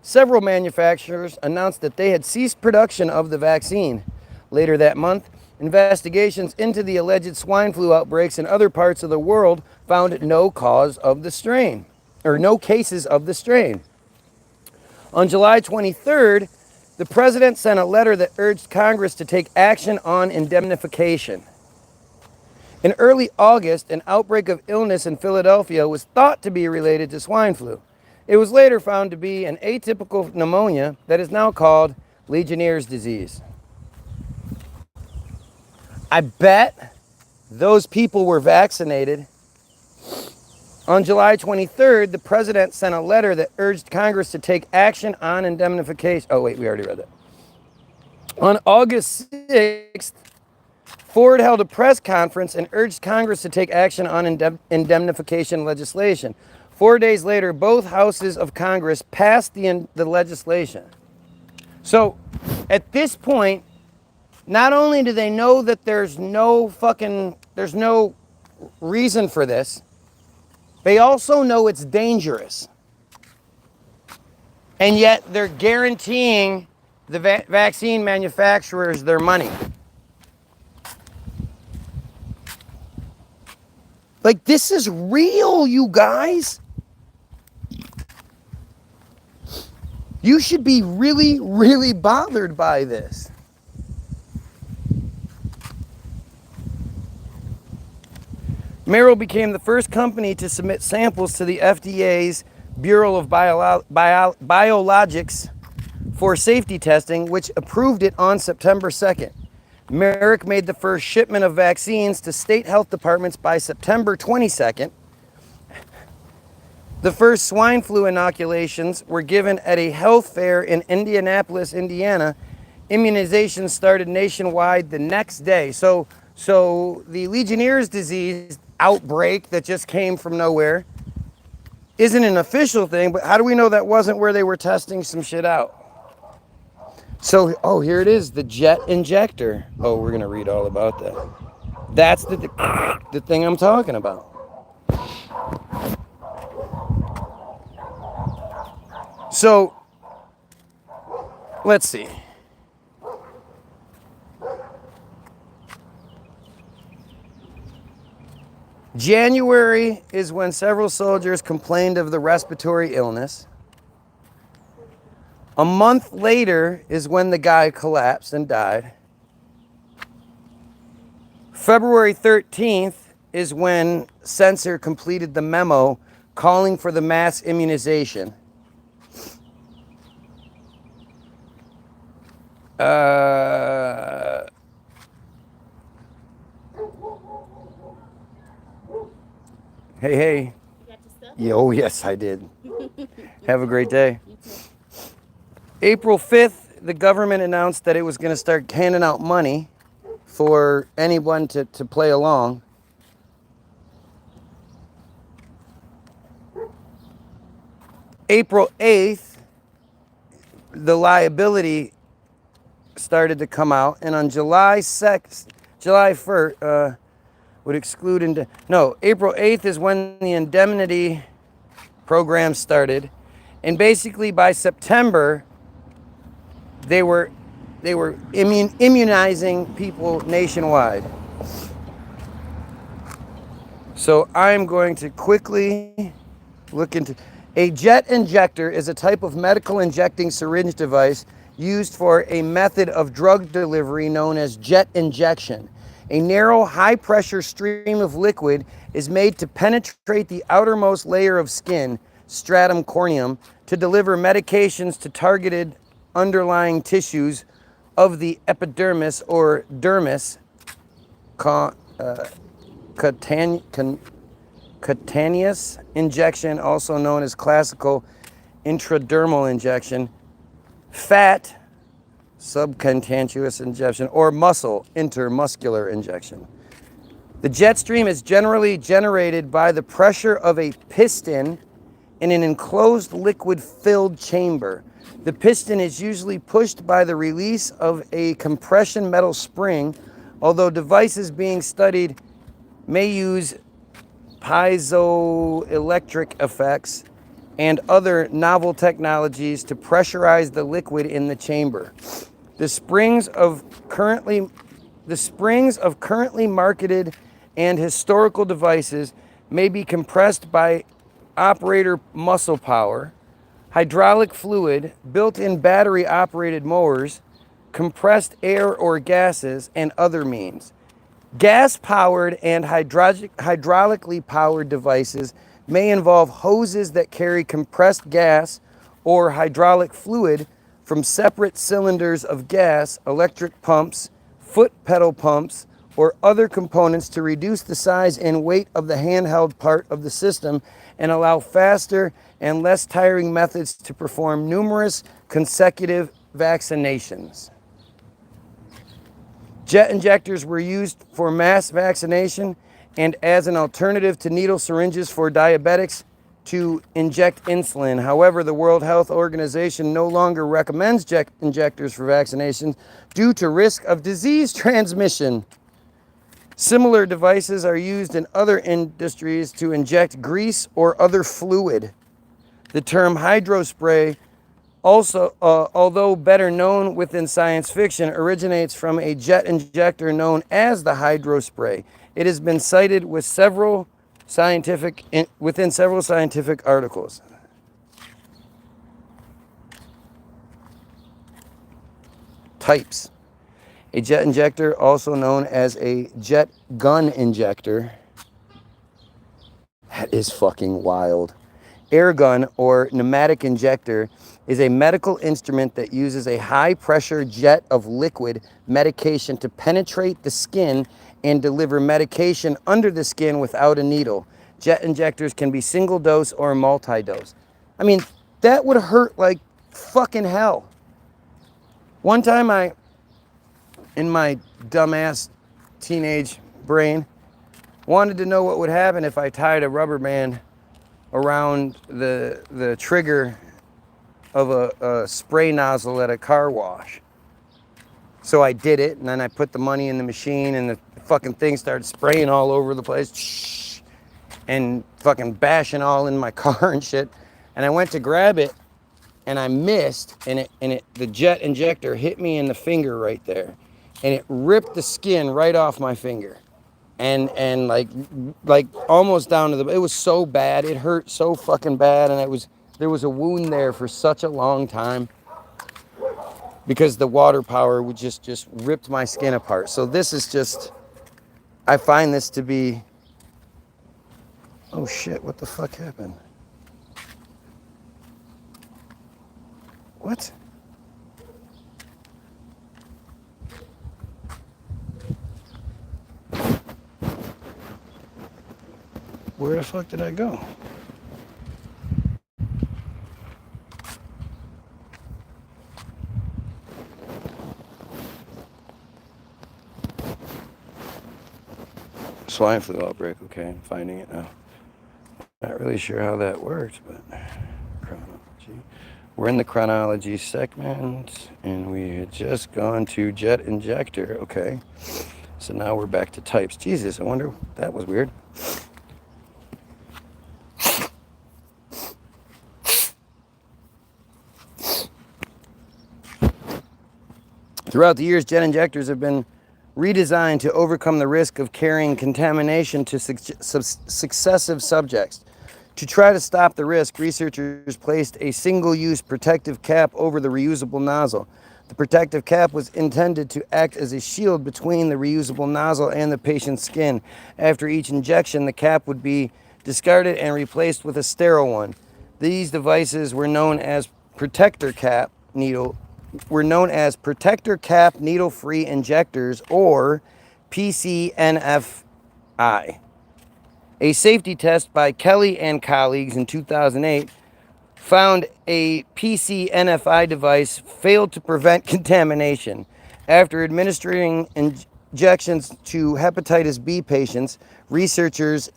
several manufacturers announced that they had ceased production of the vaccine. Later that month, investigations into the alleged swine flu outbreaks in other parts of the world found no cases of the strain. On July 23rd, the president sent a letter that urged Congress to take action on indemnification. In early August, an outbreak of illness in Philadelphia was thought to be related to swine flu. It was later found to be an atypical pneumonia that is now called Legionnaire's disease. I bet those people were vaccinated. On July 23rd, the president sent a letter that urged Congress to take action on indemnification. Oh, wait, we already read that. On August 6th, Ford held a press conference and urged Congress to take action on indemnification legislation. 4 days later, both houses of Congress passed the legislation. So, at this point, not only do they know that there's no reason for this, they also know it's dangerous. And yet, they're guaranteeing the vaccine manufacturers their money. Like, this is real, you guys. You should be really, really bothered by this. Merrill became the first company to submit samples to the FDA's Bureau of Biologics for safety testing, which approved it on September 2nd. Merrick made the first shipment of vaccines to state health departments by September 22nd. The first swine flu inoculations were given at a health fair in Indianapolis, Indiana. Immunizations started nationwide the next day. So the Legionnaire's disease outbreak that just came from nowhere isn't an official thing, but how do we know that wasn't where they were testing some shit out? So, oh, here it is, the jet injector. Oh, we're going to read all about that. That's the thing I'm talking about. So, let's see. January is when several soldiers complained of the respiratory illness. A month later is when the guy collapsed and died. February 13th is when Censor completed the memo calling for the mass immunization. Hey, hey. You got your stuff? Yeah, oh, yes, I did. Have a great day. April 5th, the government announced that it was going to start handing out money for anyone to play along. April 8th, the liability started to come out, and on July 1st, would exclude, no, April 8th is when the indemnity program started, and basically by September, they were immunizing people nationwide. So I'm going to quickly look into. A jet injector is a type of medical injecting syringe device used for a method of drug delivery known as jet injection. A narrow, high-pressure stream of liquid is made to penetrate the outermost layer of skin, stratum corneum, to deliver medications to targeted underlying tissues of the epidermis or dermis, cutaneous injection, also known as classical intradermal injection, fat, subcutaneous injection, or muscle, intermuscular injection. The jet stream is generally generated by the pressure of a piston in an enclosed liquid-filled chamber. The piston is usually pushed by the release of a compression metal spring, although devices being studied may use piezoelectric effects and other novel technologies to pressurize the liquid in the chamber. The springs of currently marketed and historical devices may be compressed by operator muscle power, hydraulic fluid, built-in battery-operated motors, compressed air or gases, and other means. Gas-powered and hydraulically powered devices may involve hoses that carry compressed gas or hydraulic fluid from separate cylinders of gas, electric pumps, foot pedal pumps, or other components to reduce the size and weight of the handheld part of the system and allow faster and less tiring methods to perform numerous consecutive vaccinations. Jet injectors were used for mass vaccination and as an alternative to needle syringes for diabetics to inject insulin. However, the World Health Organization no longer recommends jet injectors for vaccination due to risk of disease transmission. Similar devices are used in other industries to inject grease or other fluid. The term hydrospray, also, although better known within science fiction, originates from a jet injector known as the hydrospray. It has been cited with within several scientific articles. Types. A jet injector, also known as a jet gun injector. That is fucking wild. Air gun or pneumatic injector is a medical instrument that uses a high-pressure jet of liquid medication to penetrate the skin and deliver medication under the skin without a needle. Jet injectors can be single-dose or multi-dose. I mean, that would hurt like fucking hell. One time in my dumbass teenage brain, wanted to know what would happen if I tied a rubber band around the trigger of a spray nozzle at a car wash. So I did it, and then I put the money in the machine, and the fucking thing started spraying all over the place, and fucking bashing all in my car and shit. And I went to grab it, and I missed, and the jet injector hit me in the finger right there, and it ripped the skin right off my finger. And like almost down to it was so bad, it hurt so fucking bad, and there was a wound there for such a long time because the water power would just ripped my skin apart. So this is just, I find this to be, oh shit, what the fuck happened? What? Where the fuck did I go? Swine flu outbreak. Okay, I'm finding it now. Not really sure how that works, but chronology. We're in the chronology segment, and we had just gone to jet injector. Okay, so now we're back to types. Jesus, I wonder, that was weird. Throughout the years, jet injectors have been redesigned to overcome the risk of carrying contamination to successive subjects. To try to stop the risk, researchers placed a single-use protective cap over the reusable nozzle. The protective cap was intended to act as a shield between the reusable nozzle and the patient's skin. After each injection, the cap would be discarded and replaced with a sterile one. These devices were known as protector cap needle-free injectors, or PCNFI. A safety test by Kelly and colleagues in 2008 found a PCNFI device failed to prevent contamination. After administering injections to hepatitis B patients, researchers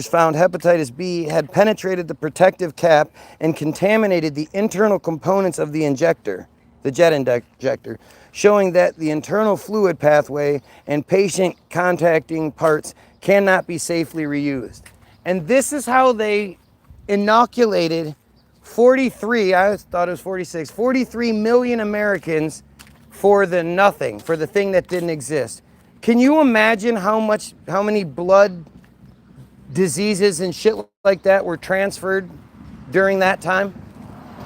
found hepatitis B had penetrated the protective cap and contaminated the internal components of the injector, the jet injector, showing that the internal fluid pathway and patient contacting parts cannot be safely reused. And this is how they inoculated 43 million Americans for the nothing, for the thing that didn't exist. Can you imagine how many blood diseases and shit like that were transferred during that time?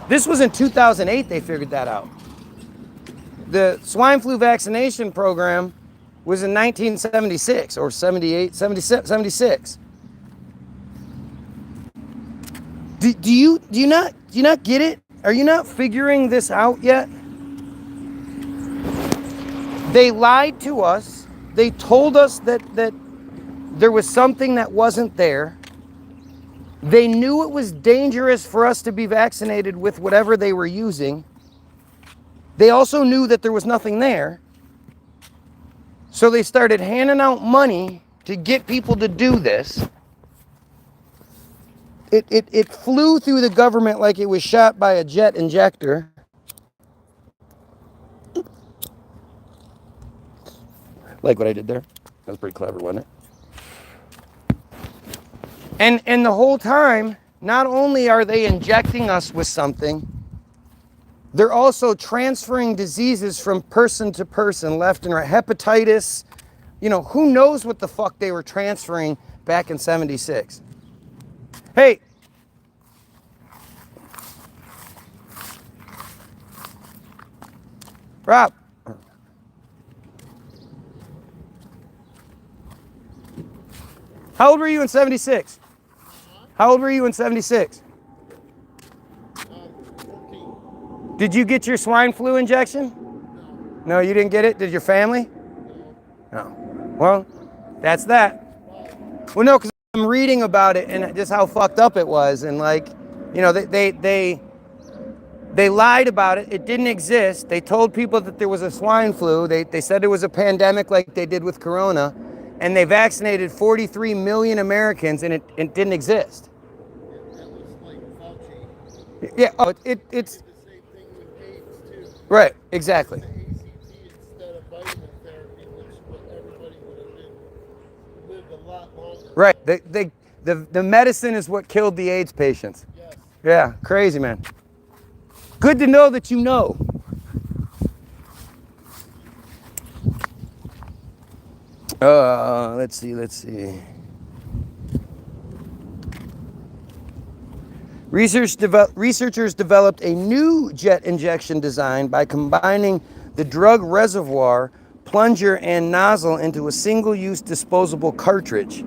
This was in 2008 they figured that out. The swine flu vaccination program was in 1976 or 76. Do you not get it? Are you not figuring this out yet? They lied to us. They told us that there was something that wasn't there. They knew it was dangerous for us to be vaccinated with whatever they were using. They also knew that there was nothing there. So they started handing out money to get people to do this. It flew through the government like it was shot by a jet injector. Like what I did there? That was pretty clever, wasn't it? And the whole time, not only are they injecting us with something, they're also transferring diseases from person to person, left and right. Hepatitis, who knows what the fuck they were transferring back in 76. Hey. Rob. How old were you in 76? How old were you in 76? 14. Did you get your swine flu injection? No, you didn't get it? Did your family? No. Well, that's that. Well, no, because I'm reading about it and just how fucked up it was. And they lied about it. It didn't exist. They told people that there was a swine flu. They said it was a pandemic like they did with Corona. And they vaccinated 43 million Americans, and it didn't exist. That was like Fauci. Yeah, it's... The same thing with AIDS, too. Right, exactly. The ACT instead of vitamin therapy, which everybody would have lived a lot longer. Right, the medicine is what killed the AIDS patients. Yes. Yeah, crazy, man. Good to know that you know. Let's see. Researchers developed a new jet injection design by combining the drug reservoir, plunger, and nozzle into a single-use disposable cartridge.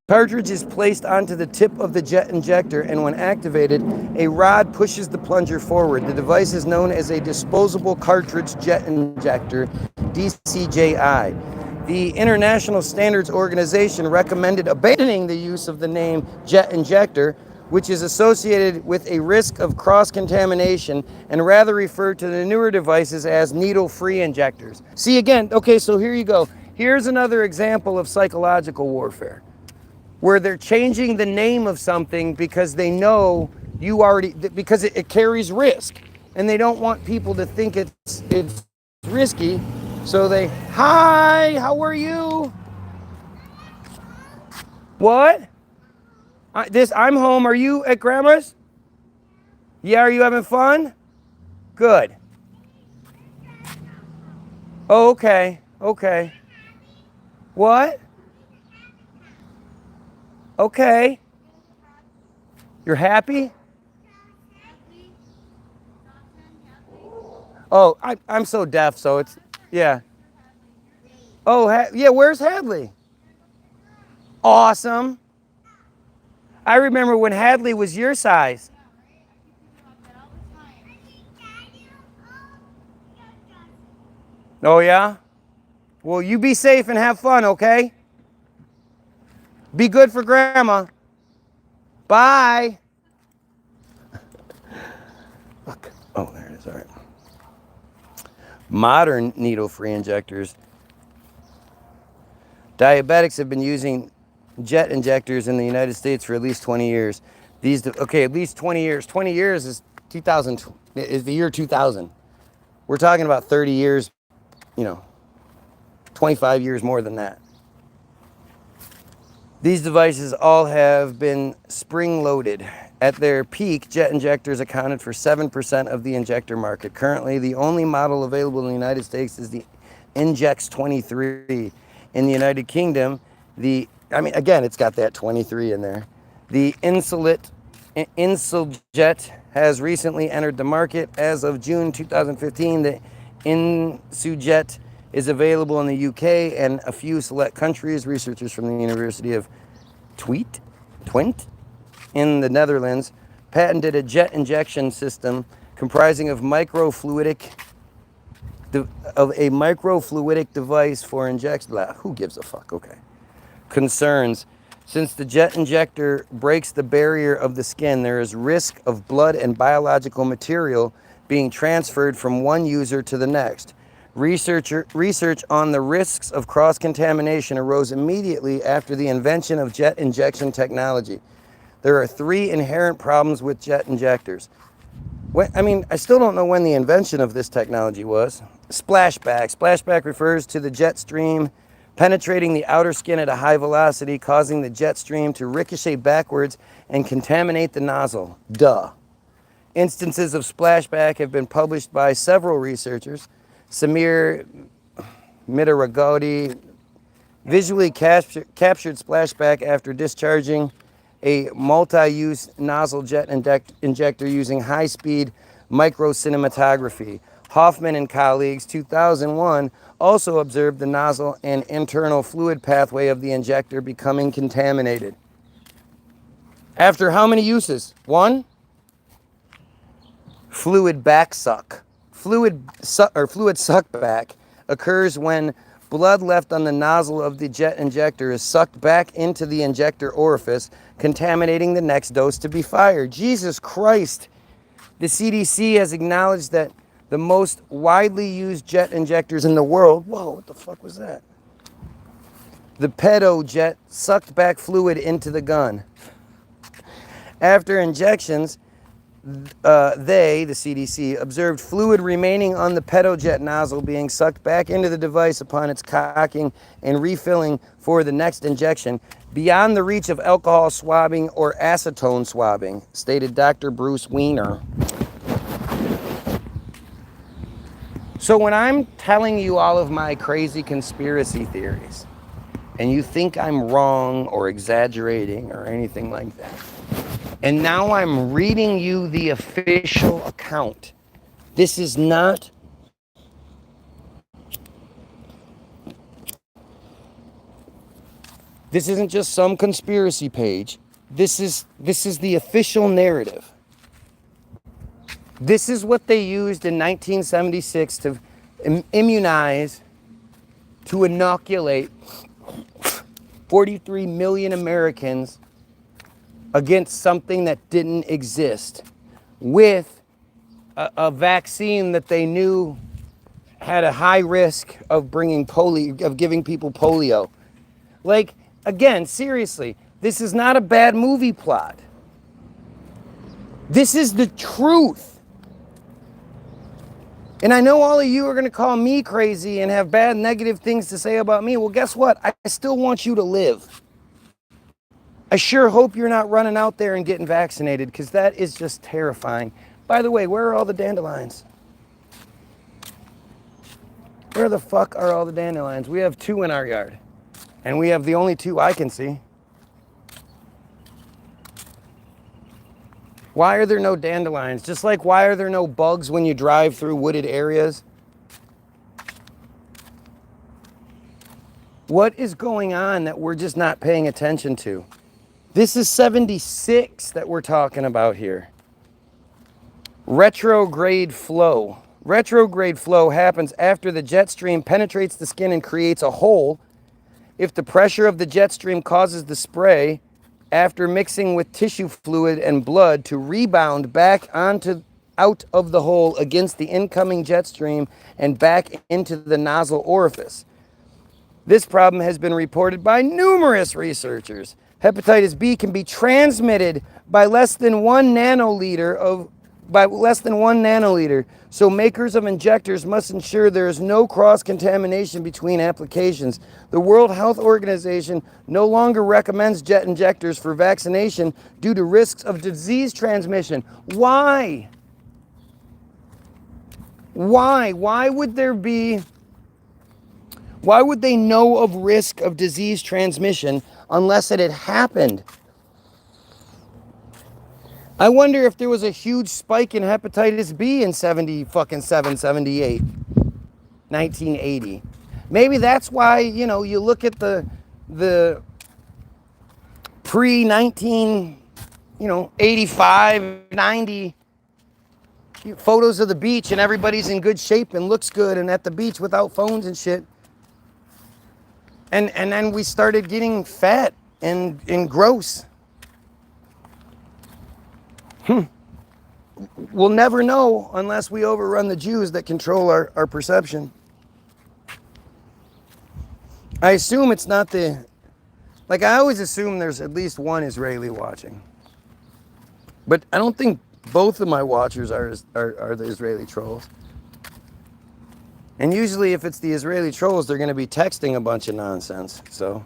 Cartridge is placed onto the tip of the jet injector, and when activated, a rod pushes the plunger forward. The device is known as a disposable cartridge jet injector, DCJI. the International Standards Organization recommended abandoning the use of the name jet injector, which is associated with a risk of cross-contamination, and rather refer to the newer devices as needle-free injectors. See again, okay, so here you go. Here's another example of psychological warfare, where they're changing the name of something because they know you already, because it carries risk, and they don't want people to think it's risky. So they, hi, how are you? What? I'm home. Are you at grandma's? Yeah, are you having fun? Good. Oh, okay, okay. What? Okay. You're happy? Oh, I'm so deaf, so it's, yeah. Oh, yeah, where's Hadley? Awesome. I remember when Hadley was your size. Oh, yeah? Well, you be safe and have fun, okay? Be good for grandma. Bye. Look. Oh, there it is. All right. Modern needle-free injectors. Diabetics have been using jet injectors in the United States for at least 20 years. At least 20 years. 20 years is the year 2000. We're talking about 30 years, 25 years more than that. These devices all have been spring-loaded. At their peak, jet injectors accounted for 7% of the injector market. Currently, the only model available in the United States is the Injex 23. In the United Kingdom, it's got that 23 in there. The Insulet Insujet has recently entered the market. As of June 2015, the Insujet is available in the UK and a few select countries. Researchers from the University of Twente in the Netherlands patented a jet injection system comprising of a microfluidic device for injection. Who gives a fuck? Okay. Concerns. Since the jet injector breaks the barrier of the skin, there is risk of blood and biological material being transferred from one user to the next. Research on the risks of cross-contamination arose immediately after the invention of jet injection technology. There are 3 inherent problems with jet injectors. I still don't know when the invention of this technology was. Splashback. Splashback refers to the jet stream penetrating the outer skin at a high velocity, causing the jet stream to ricochet backwards and contaminate the nozzle. Duh. Instances of splashback have been published by several researchers. Samir Mitaragodi visually captured splashback after discharging a multi-use nozzle jet injector using high-speed microcinematography. Hoffman and colleagues, 2001, also observed the nozzle and internal fluid pathway of the injector becoming contaminated. After how many uses? 1? Fluid backsuck. Fluid suckback occurs when blood left on the nozzle of the jet injector is sucked back into the injector orifice, contaminating the next dose to be fired. Jesus Christ. The CDC has acknowledged that the most widely used jet injectors in the world, whoa, what the fuck was that? The PedoJet sucked back fluid into the gun. After injections, the CDC, observed fluid remaining on the PedoJet nozzle being sucked back into the device upon its cocking and refilling for the next injection, beyond the reach of alcohol swabbing or acetone swabbing, stated Dr. Bruce Weiner. So when I'm telling you all of my crazy conspiracy theories, and you think I'm wrong or exaggerating or anything like that, and now I'm reading you the official account, this isn't just some conspiracy page. This is the official narrative. This is what they used in 1976 to immunize to inoculate 43 million Americans against something that didn't exist with a vaccine that they knew had a high risk of bringing polio, of giving people polio. Like, again, seriously, this is not a bad movie plot. This is the truth. And I know all of you are going to call me crazy and have bad negative things to say about me. Well, guess what? I still want you to live. I sure hope you're not running out there and getting vaccinated, because that is just terrifying. By the way, where are all the dandelions? Where the fuck are all the dandelions? We have 2 in our yard, and we have the only 2 I can see. Why are there no dandelions? Just like why are there no bugs when you drive through wooded areas? What is going on that we're just not paying attention to? This is 76 that we're talking about here. Retrograde flow. Retrograde flow happens after the jet stream penetrates the skin and creates a hole. If the pressure of the jet stream causes the spray, after mixing with tissue fluid and blood, to rebound back out of the hole against the incoming jet stream and back into the nozzle orifice. This problem has been reported by numerous researchers. Hepatitis B can be transmitted by less than 1 nanoliter, so makers of injectors must ensure there is no cross-contamination between applications. The World Health Organization no longer recommends jet injectors for vaccination due to risks of disease transmission. Why? Why? Why would they know of risk of disease transmission unless it had happened? I wonder if there was a huge spike in hepatitis B in 78, 1980. Maybe that's why, you look at the pre-19, 85, 90 photos of the beach, and everybody's in good shape and looks good and at the beach without phones and shit. And then we started getting fat and gross. We'll never know unless we overrun the Jews that control our perception. I assume it's not I always assume there's at least one Israeli watching. But I don't think both of my watchers are the Israeli trolls. And usually if it's the Israeli trolls, they're going to be texting a bunch of nonsense. So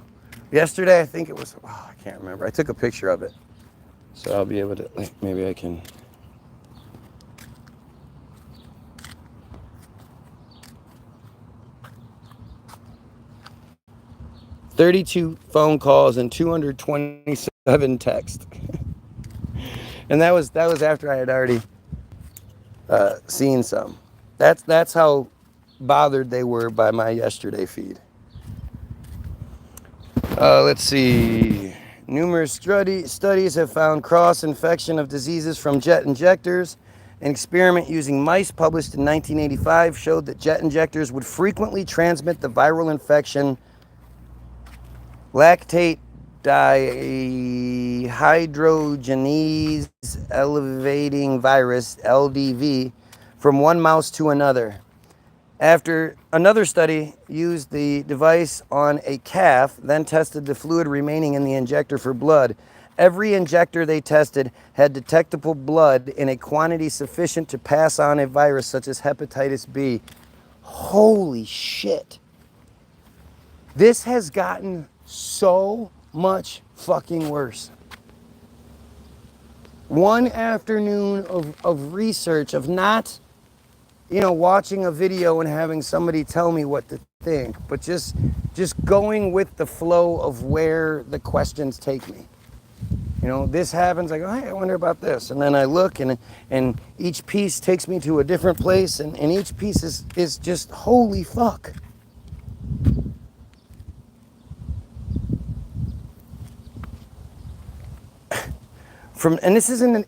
yesterday, I think it was, I can't remember. I took a picture of it. So I'll be able to, maybe I can. "32 phone calls and 227 texts." And that was after I had already seen some. That's how bothered they were by my yesterday feed. Let's see. Numerous studies have found cross-infection of diseases from jet injectors. An experiment using mice published in 1985 showed that jet injectors would frequently transmit the viral infection lactate dehydrogenase elevating virus, LDV, from one mouse to another. After another study used the device on a calf, then tested the fluid remaining in the injector for blood. Every injector they tested had detectable blood in a quantity sufficient to pass on a virus such as hepatitis B. Holy shit. This has gotten so much fucking worse. One afternoon of research, of not watching a video and having somebody tell me what to think, but just going with the flow of where the questions take me. This happens, I go, hey, I wonder about this. And then I look and each piece takes me to a different place, and each piece is just holy fuck. And this is in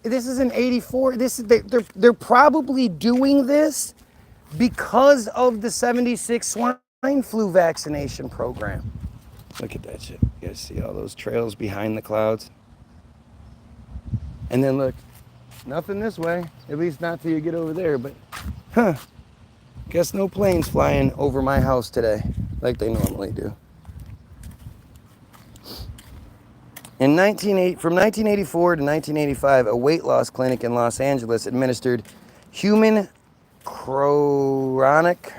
84. They're probably doing this because of the 76 swine flu vaccination program. Look at that shit. You guys see all those trails behind the clouds? And then look, nothing this way, at least not till you get over there, but guess no planes flying over my house today like they normally do. From 1984 to 1985, a weight loss clinic in Los Angeles administered human cryonic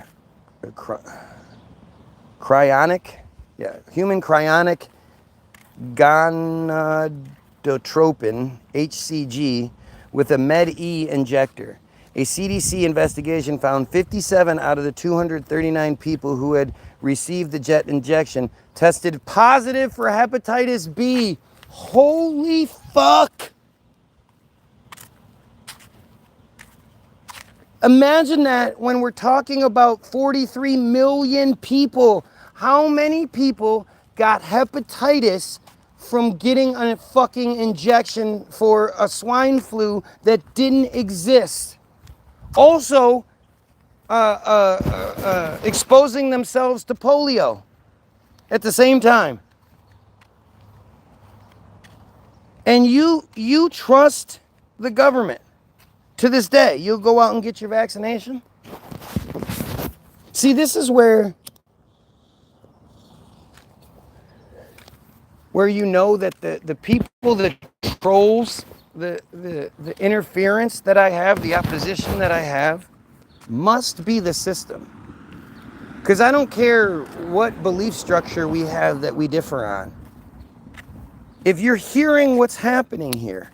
gonadotropin, HCG, with a Med-E injector. A CDC investigation found 57 out of the 239 people who had received the jet injection tested positive for hepatitis B. Holy fuck! Imagine that when we're talking about 43 million people. How many people got hepatitis from getting a fucking injection for a swine flu that didn't exist? Also, exposing themselves to polio at the same time. And you trust the government. To this day, you'll go out and get your vaccination? See, this is where you know that the people, the trolls, the interference that I have, the opposition that I have, must be the system. Because I don't care what belief structure we have that we differ on. If you're hearing what's happening here,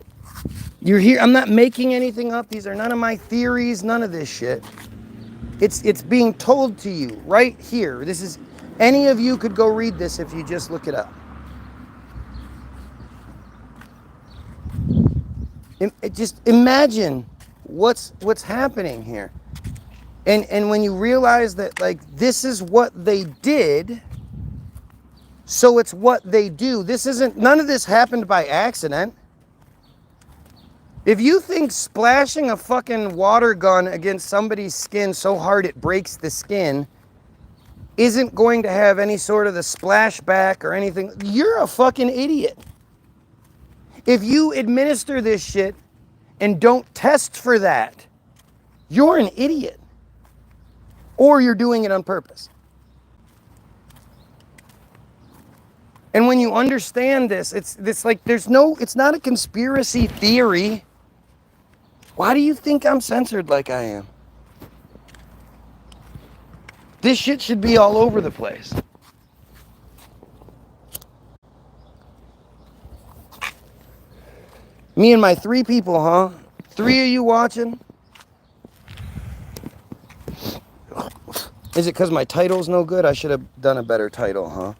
I'm not making anything up. These are none of my theories, none of this shit. It's being told to you right here. This is, any of you could go read this if you just look it up. Just imagine what's happening here. And when you realize that, like, this is what they did, so it's what they do. None of this happened by accident. If you think splashing a fucking water gun against somebody's skin so hard it breaks the skin isn't going to have any sort of the splashback or anything, you're a fucking idiot. If you administer this shit and don't test for that, you're an idiot. Or you're doing it on purpose. And when you understand this, it's like it's not a conspiracy theory. Why do you think I'm censored like I am? This shit should be all over the place. Me and my 3 people, huh? 3 of you watching? Is it because my title's no good? I should have done a better title, huh?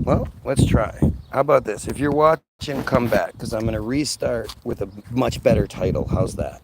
Well, let's try. How about this? If you're watching, come back, because I'm going to restart with a much better title. How's that?